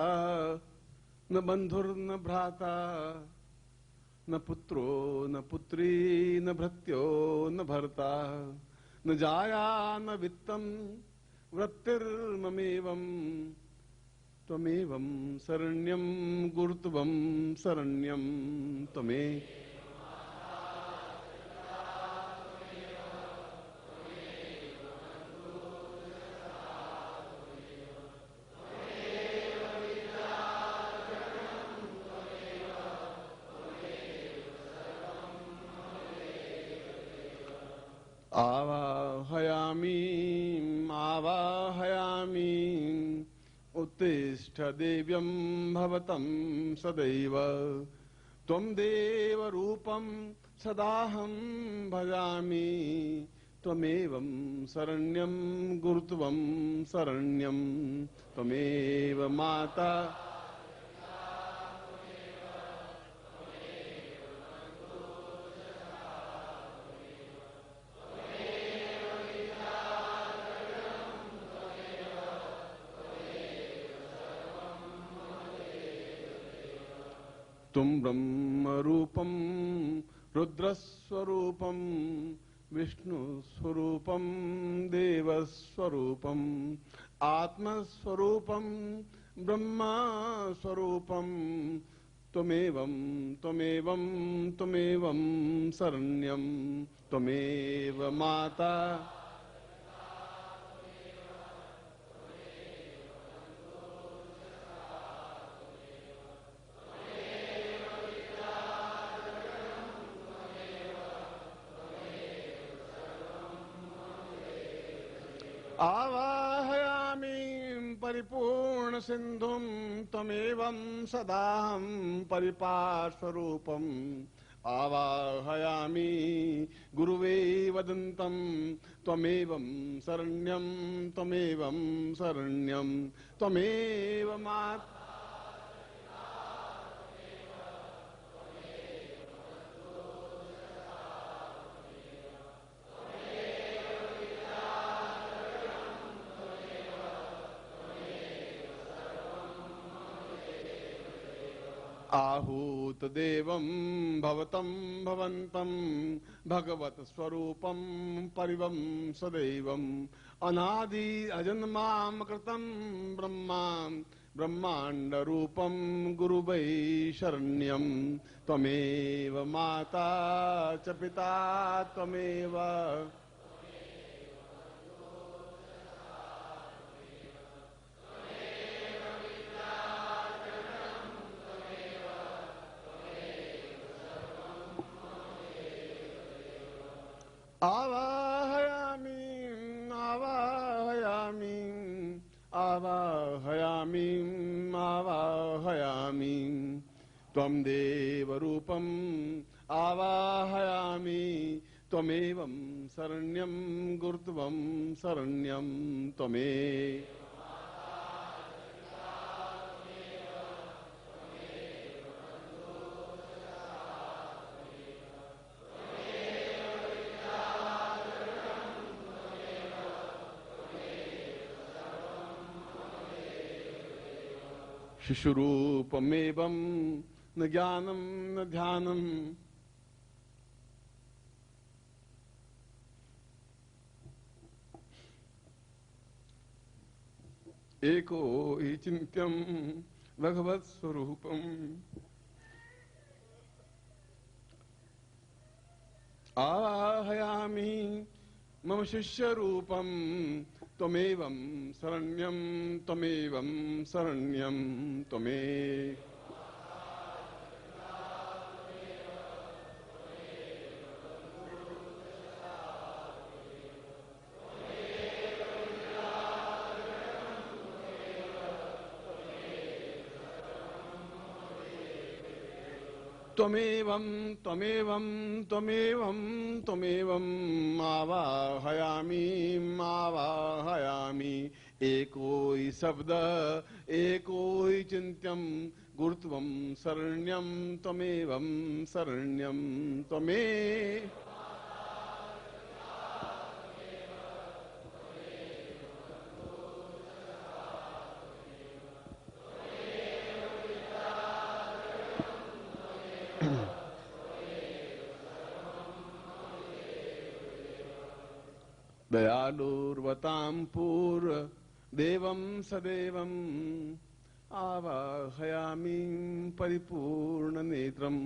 न बंधुर्न भ्राता न पुत्रो न पुत्री न भृत्यो न भर्ता न जाया न वित्तम वृत्तिर्ममेवं त्वमेवं शरण्यं गुरुत्वं शरण्यं त्वमेव। आवाहयामि आवाहयामि उत्तिष्ठ देव्यं भवतं सदैव त्वं देवरूपं सदाहं भजामि त्वमेवं शरण्यं गुरुत्वं शरण्यं त्वमेव माता। तुम ब्रह्म रूपम रुद्रस्वरूपम विष्णुस्वरूपम देवस्वरूपम आत्मस्वरूपम ब्रह्मस्वरूपम त्वमेवं त्वमेवं त्वमेवं शरण्यं त्वमेव माता। आवाहयामि परिपूर्ण सिंधुं त्वमेवं सदाहं परिपार्श्वरूपम् आवाहयामि गुरुवे वदन्तं त्वमेवं शरण्यं त्वमेवं शरण्यं त्वमेव माता। आहूत देवं भवतं भवन्तं भगवत स्वरूपं परिवं सदैवं अनादि अजन्मां कृतं ब्रह्मा ब्रह्मांड रूपं गुरुवै शरण्यं त्वमेव माता च पिता त्वमेव। आवाहयामि आवाहयामि आवाहयामि आवाहयामि त्वं देवरूपम् आवाहयामि त्वमेवं शरण्यं गुरुत्वं शरण्यं त्वमेव। शिशुरूपमेवं न ज्ञानं न ध्यानम् एको हि चिन्त्यं भगवत्स्वरूपम् आवाहयामि मम शिष्यरूपं त्वमेवं शरण्यं त्वमेवं शरण्यं त्वमेव। त्वमेवं त्वमेवं त्वमेवं त्वमेवं आवाहयामि आवाहयामि एको हि शब्द एको हि चिन्त्यं गुरुत्वं शरण्यं त्वमेवं शरण्यं त्वमे दयालुर्वतां पूर्व देवं सदेवं आवाहयामि परिपूर्ण नेत्रं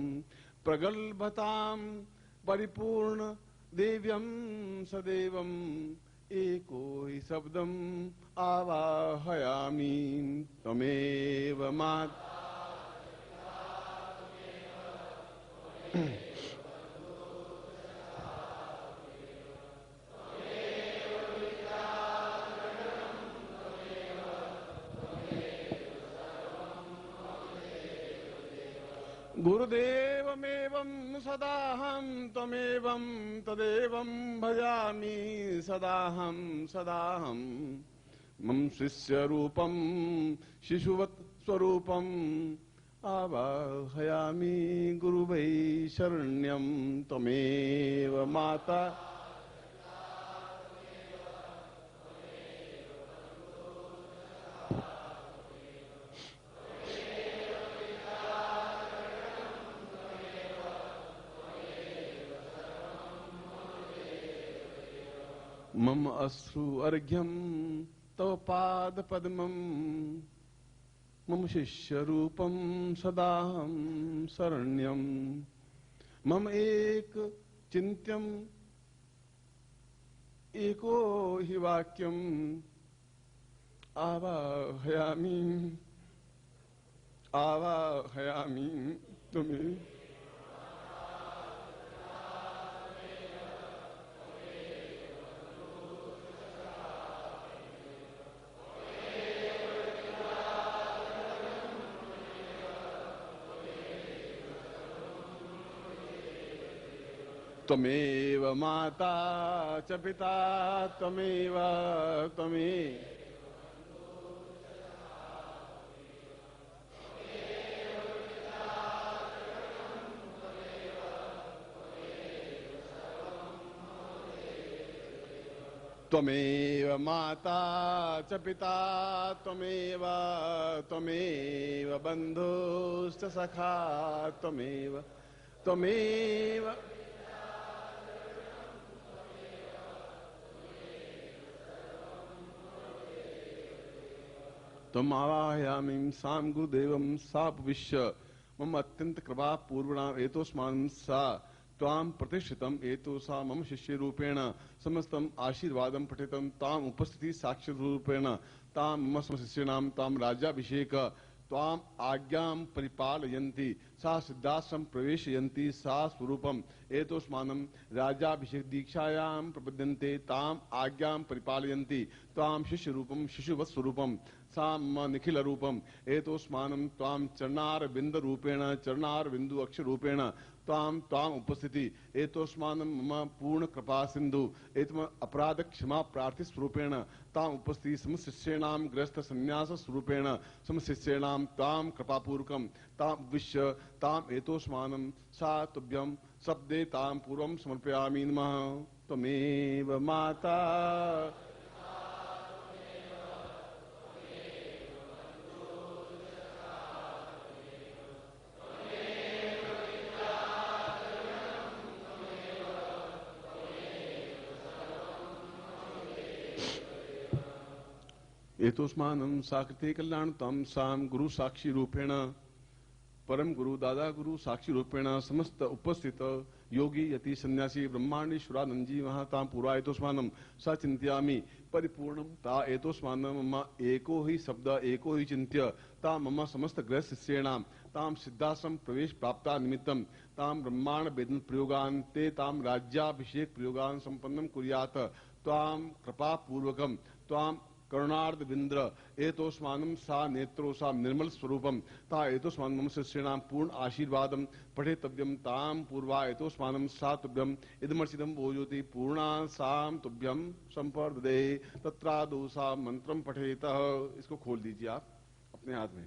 प्रगल्भतां परिपूर्ण देव्यं सदेवं एको हि शब्दं आवाहयामि त्वमेव माता गुरुदेवमेवं सदाहं त्वमेवं तदेवं भजामि सदाहं सदाहं मम शिष्यरूपं शिशुवत् स्वरूपम् आवाहयामि गुरुवै शरण्यं त्वमेव माता मम अश्रु अर्घ्यं तव पाद पद्मं मम शिष्य रूपं सदाहं शरण्यं मम एक चिन्त्यं एको हि वाक्यं आवाहयामि आवाहयामि तुम्हें त्वमेव माता च पिता त्वमेव त्वमेव त्वमेव माता च पिता त्वमेव त्वमेव बन्धुश्च सखा त्वमेव त्वमेव तम आवाहयामि साम गुरुदेवं सापविश्य मम अत्यंत कृपा पूर्वणा एतोस्मान् सा त्वां प्रतिष्ठितम् एतोसा मम शिष्य रूपेण समस्तम् आशीर्वादं पठितं ताम् उपस्थिति साक्षी रूपेण तां मम समशिष्याणां तां राज्याभिषेक त्वाम् आज्ञां परिपालयन्ति सा सिद्धाश्रम प्रवेशयन्ति सा स्वरूपम् एतोस्मानं राज्याभिषेक दीक्षायां प्रपद्यन्ते ताम् आज्ञां परिपालयन्ति त्वां शिष्य रूपं शिशुवत् स्वरूपं सा मम निखिल रूपम् एतोस्मानं त्वां चरणार बिंद रूपेण चरणार बिंदु अक्ष रूपेण ताम उपस्थिति एतोस्मानं मम पूर्ण कृपा सिंधु एतम अपराध क्षमा प्रार्थी स्वरूपेण ताम उपस्थिति समशिष्याणां ग्रस्त संन्यास स्वरूपेण समशिष्याणां ताम कृपापूर्वकं ताम विश्य ताम एतोस्मानं सा तुभ्यं शब्दे ताम पूर्वं समर्पयामि नमः त्वमेव माता एतोस्मानं साकृते कल्याणतं साम गुरु साक्षी रूपेण परम गुरु दादा गुरु साक्षी रूपेण समस्त उपस्थित योगी यति सन्यासी ब्रह्मांडेश्वरानंद जी महातां पूरा एतोस्मानं सा चिंत्यामि परिपूर्णं ता एतोस्मानं मम एको ही शब्द एको ही चिंत्य ता मम समस्त ग्रह शिष्येणां तां सिद्धाश्रम प्रवेश प्राप्ता निमित्तं तां ब्रह्मांड वेदन प्रयोगान् ते तां राज्याभिषेक प्रयोगान् संपन्नं कुर्यात् त्वां कृपा पूर्वकं त्वां करुणार्ध विंद्र एतोस्मानं सा नेत्रो सा निर्मल स्वरूपम ता एतोस्मानं मम शिष्याणां पूर्ण आशीर्वादम पठेतव्यम ताम पूर्वा एतोस्मानं सा तुभ्यम इदमर्चिदम भोजोति पूर्णा साम तुभ्यम संपर्ददे तत्रादौ सा मंत्रम पठेत। इसको खोल दीजिए आप अपने हाथ में।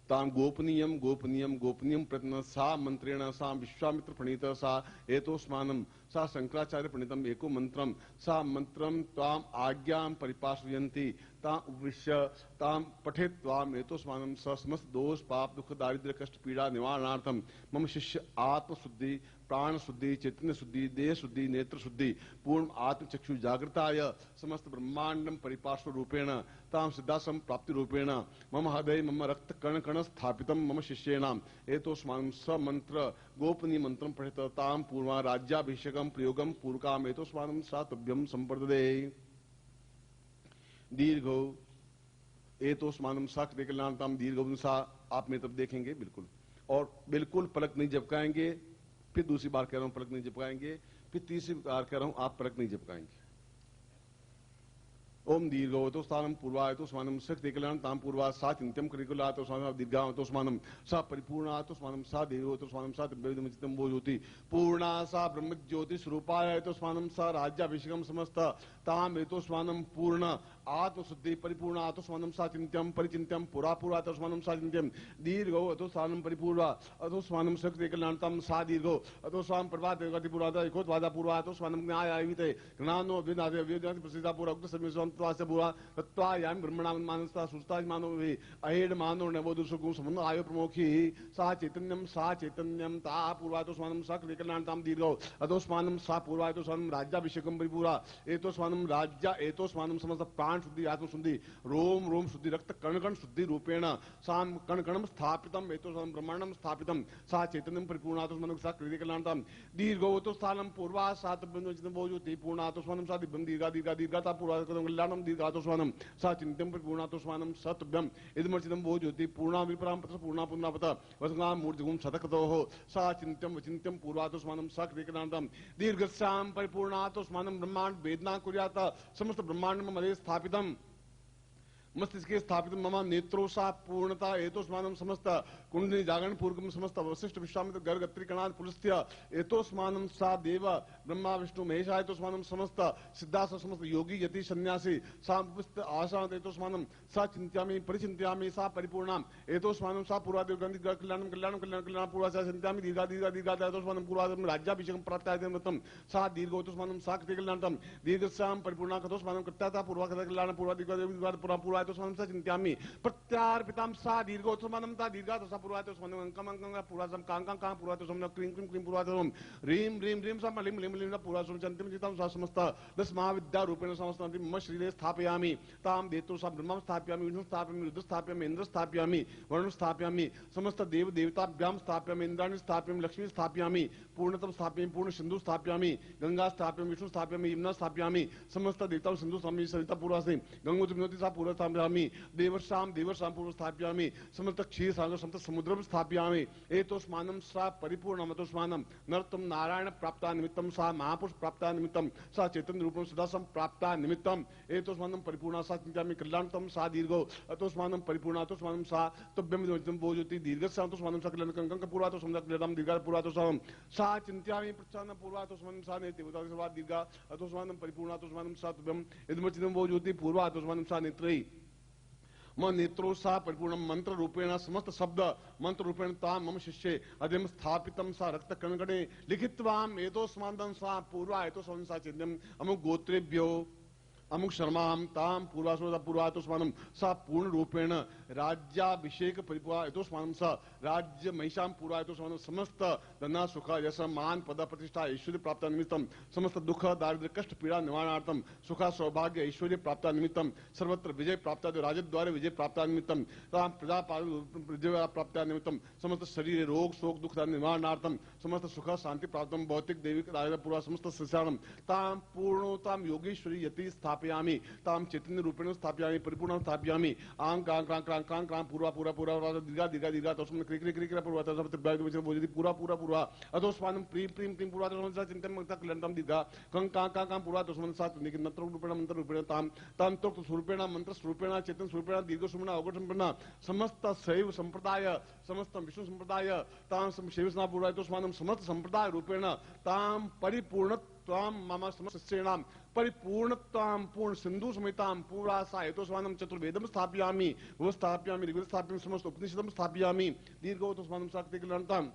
ताम गोपनीयम गोपनीयम गोपनीयम प्रत्न सा मंत्रेण सा विश्वामित्र प्रणीत सा एतोस्मानं सा शंकराचार्य प्रणीतम एको मंत्रम सा मंत्रम ताम आज्ञां परिपाशयन्ति ताम उपविश्य ताम पठेत ताम एतोस्मानं स समस्त दोष पाप दुख दारिद्र्य कष्ट पीड़ा निवारणार्थम मम शिष्य आत्मशुद्धि प्राण शुद्धि चैतन्य शुद्धि देह शुद्धि नेत्र शुद्धि पूर्ण आत्मचक्षु जागृताय समस्त ब्रह्मांडम परिपार्श्व रूपेण ताम सिद्धासम प्राप्ति रूपेण मम हृदय मम रक्त कण कण स्थापितम मम शिष्येणाम एतोस्मानं स मंत्र गोपनीय मंत्रम पठित ताम पूर्वा राज्याभिषेकम प्रयोगम पूर्वकाम एतोस्मानं सा तुभ्यम संपर्ददे। दीर्घो एतोस्मानं सा कृतिकल्याणताम दीर्घो सा आप मेरी तरफ देखेंगे बिल्कुल और बिल्कुल पलक नहीं झपकाएंगे। फिर दूसरी बार कह रहा हूं पलक नहीं झपकाएंगे, फिर तीसरी बार कह रहा हूं आप पलक नहीं झपकाएंगे। ओम दीर्घवतो स्थानम पूर्वायतो स्मानम शक्ति कल्याण ताम पूर्वा सा चिंत्यम करिकुलातो स्मानम दीर्घावतो स्मानम सा परिपूर्णातो स्मानम सा देवतो स्मानम सा दिव्यविदमचितम वो ज्योति पूर्णा सा ब्रह्म ज्योति स्वरूपायतो स्मानम सा राज्याभिषेकम समस्त ताम एतो स्मानम पूर्ण आत्मशुद्धि परिपूर्ण आतो स्मानम सा चिंत्यम परिचिंत्यम पुरा पुरातो स्मानम सा चिंत्यम दीर्घो अतो स्थानम परिपूर्वा अतो स्मानम शक्ति कल्याण ताम सा दीर्घो अतो स्वाम प्रभात गति पूर्वादा एकोत वादा पूर्वा अतो स्मानम न्याय आविते ज्ञानो विनादे विद्याति प्रसिद्धा पूरा उक्त सर्व त्वास्य पूरा तत्वायाम ब्रह्मणाम मानसता सुस्ता मानो वे अहेड मानो नवोदु सुगु संबंध आयो प्रमोखी सा चैतन्यम ता पूर्वातो स्वानम सा कृतिकल्याणताम दीर्घो अतो स्वानम सा पूर्वातो स्वानम राज्याभिषेकम परिपूरा एतो स्वानम राज्य एतो स्वानम समस्त प्राण शुद्धि आत्म शुद्धि रोम रोम शुद्धि रक्त कण कण शुद्धि रूपेण साम कण कणम स्थापितम एतो स्वानम ब्रह्मांडम स्थापितम सा चैतन्यम परिपूर्णातो स्वानम सा कृतिकल्याणताम दीर्घो अतो स्थानम पूर्वा सा तब्बन भोजोति पूर्णातो स्वानम सा दिव्यम दीर्घा दीर्घा दीर्घता पूर्वातो कल्याणम दीर्घातो स्वानम सा चिंत्यम परिपूर्णातो स्वानम सतभ्यम इदमर्चितम वो ज्योति पूर्णा विपराम पत्र पूर्णा पुण्यपत वसंगाम मूर्तिगुम शतकतोः सा चिंत्यम वचिंत्यम पूर्वातो स्वानम सा कृतिकल्याणताम दीर्घस्याम परिपूर्णातो स्वानम ब्रह्मांड वेदना कुर्यात समस्त ब्रह्मांड में मदे स्थापितम मस्तिष्के स्थापित मम नेत्रो सा पूर्णता एतोस्मानं समस्त कुंडली जागरण पूर्वकम समस्त वशिष्ठ विश्वामित्र गर्ग त्रिकणाद पुलस्त्य एतोस्मानं सा देव ब्रह्मा विष्णु महेश एतोस्मानं समस्त सिद्धास समस्त योगी यति सन्यासी सा उपस्थित आशा एतोस्मानं सा चिंत्यामि परिचिंत्यामि सा परिपूर्णाम एतोस्मानं सा पूर्वादेव गंधि कल्याणम कल्याणम कल्याण कल्याण पूर्वा सा चिंत्यामि दीर्घा दीर्घा दीर्घा एतोस्मानं पूर्वादेव राज्याभिषेकम प्राप्तायतम सा दीर्घोतोस्मानं सा कृतिकल्याणतम दीर्घस्याम परिपूर्णा कथोस्मानं कृत्याता पूर्वा कल्याण पूर्वा दीर्घा पूर्वा पूर्वा तो समस्त चिंत्यामि प्रत्यार्पिताम सा दीर्घोत्समानं ता दीर्घा तो सा पूर्वातो समनं अंकम अंकम पूरा सम कांकां कां पूर्वातो समनं क्रीं क्रीं क्रीं पूर्वातो रीम रीम रीम सम लिम लिम लिम पूर्वातो चंतिम चितां सा समस्त दश महाविद्या रूपेण समस्तांति मम शरीरे स्थापयामि ताम देतो सा ब्रह्मं स्थापयामि विष्णु स्थापयामि रुद्र स्थापयामि इंद्र स्थापयामि वरुण स्थापयामि समस्त देव देवताभ्यां स्थापयामि इंद्राणि स्थापयामि लक्ष्मी स्थापयामि पूर्णतम स्थापयामि पूर्ण सिंधु स्थापयामि गंगा स्थापयामि विष्णु स्थापयामि यमुना स्थापयामि समस्त देवताओं सिंधु स्थापयामि सरिता पूर्वा से गंगोत्री विनोदी सा पूर्व स्थापयामि देवर्षाम पूर्व स्थापयामि समस्त क्षीर सागर समस्त समुद्रम स्थापयामि एतोस्मानं सा परिपूर्णम एतोस्मानं नरतम नारायण प्राप्ता निमित्तम सा महापुरुष प्राप्ता निमित्तम सा चैतन्य रूपम सदासम प्राप्ता निमित्तम एतोस्मानं परिपूर्णा सा चिंत्यामि कल्याणतम सा दीर्घो अतोस्मानं परिपूर्णा अतोस्मानं सा तुभ्यम भोजोति दीर्घस्यां अतोस्मानं सा कल्याणकं पूर्वातो समदक्लेदम दीर्घा पूर्वातो सा चिंत्यामि प्रच्छानं पूर्वातो स्मनं सा नेति उदास दीर्घा अतोस्मानं परिपूर्णा अतोस्मानं सा तुभ्यम इदमचिदं भोजोति पूर्वातो स्मनं सा नेत्रै मम नेत्रो सा परिपूर्ण मंत्र रूपेण समस्त शब्द मंत्र रूपेण ताम मम शिष्ये अध्यम स्थापितम सा रक्त कणकणे लिखित्वाम एतोस्मानं सा पूर्वा एतोस्मानं सा चिन्त्यम अमुक गोत्रेभ्यो अमुक शर्माम ताम पूर्वातोस्मानं सा पूर्ण रूपेण राज्याभिषेक परिपूर्वा एतोस्मानं सा राज्य महिषाम पूर्वा एतोस्मानं समस्त धन सुख यश मान पद प्रतिष्ठा ऐश्वर्य प्राप्त निमित्तम समस्त दुख दारिद्र्य कष्ट पीड़ा निवारणार्थम सुख सौभाग्य ऐश्वर्य प्राप्त निमित्तम सर्वत्र विजय प्राप्त राजद्वारे विजय प्राप्त निमित्तम ताम प्रजा विजय प्राप्त निमित्तम समस्त शरीर रोग शोक दुख निवारणार्थम समस्त सुख शांति प्राप्त भौतिक दैविक पूर्वा समस्त शिष्याणम ताम पूर्णोताम योगेश्वरी यति स्थापयामि ताम चैतन्य रूपेण स्थापयामि परिपूर्ण स्थापयामि आं कां क्रां क्रां क्रां क्रां पूर्वा पूरा पूरा दीर्घा दीर्घा दीर्घा तस्मिन् क्रिक क्रिक क्रिक पूर्वा तस्मिन् पूरा पूरा पूरा अतोस्मानं प्रीं प्रीं प्रीं पूर्वा तस्मिन् चिन्तनं मक्ता क्लियन्तं दीर्घा कं कां कां कां पूर्वा तस्मिन् सात् नत्र रूपेण मंत्र रूपेण ताम ताम तो स्वरूपेण मंत्र स्वरूपेण चेतन स्वरूपेण दीर्घ स्वरूपेण अवगत संपन्न समस्त शैव संप्रदाय समस्त विष्णु संप्रदाय ताम शैवस्ना पूर्वा तस्मानं समस्त संप्रदाय रूपेण ताम परिपूर्ण त्वाम मम समस्तेनाम परिपूर्णत्वाम पूर्ण सिंधु समेताम पूरा सायतोस्मानं चतुर्वेदम स्थापयामि वो स्थापयामि ऋग्वेद स्थापयामि समस्त उपनिषदम स्थापयामि दीर्घो तस्मानं शक्ति क्लियन्तं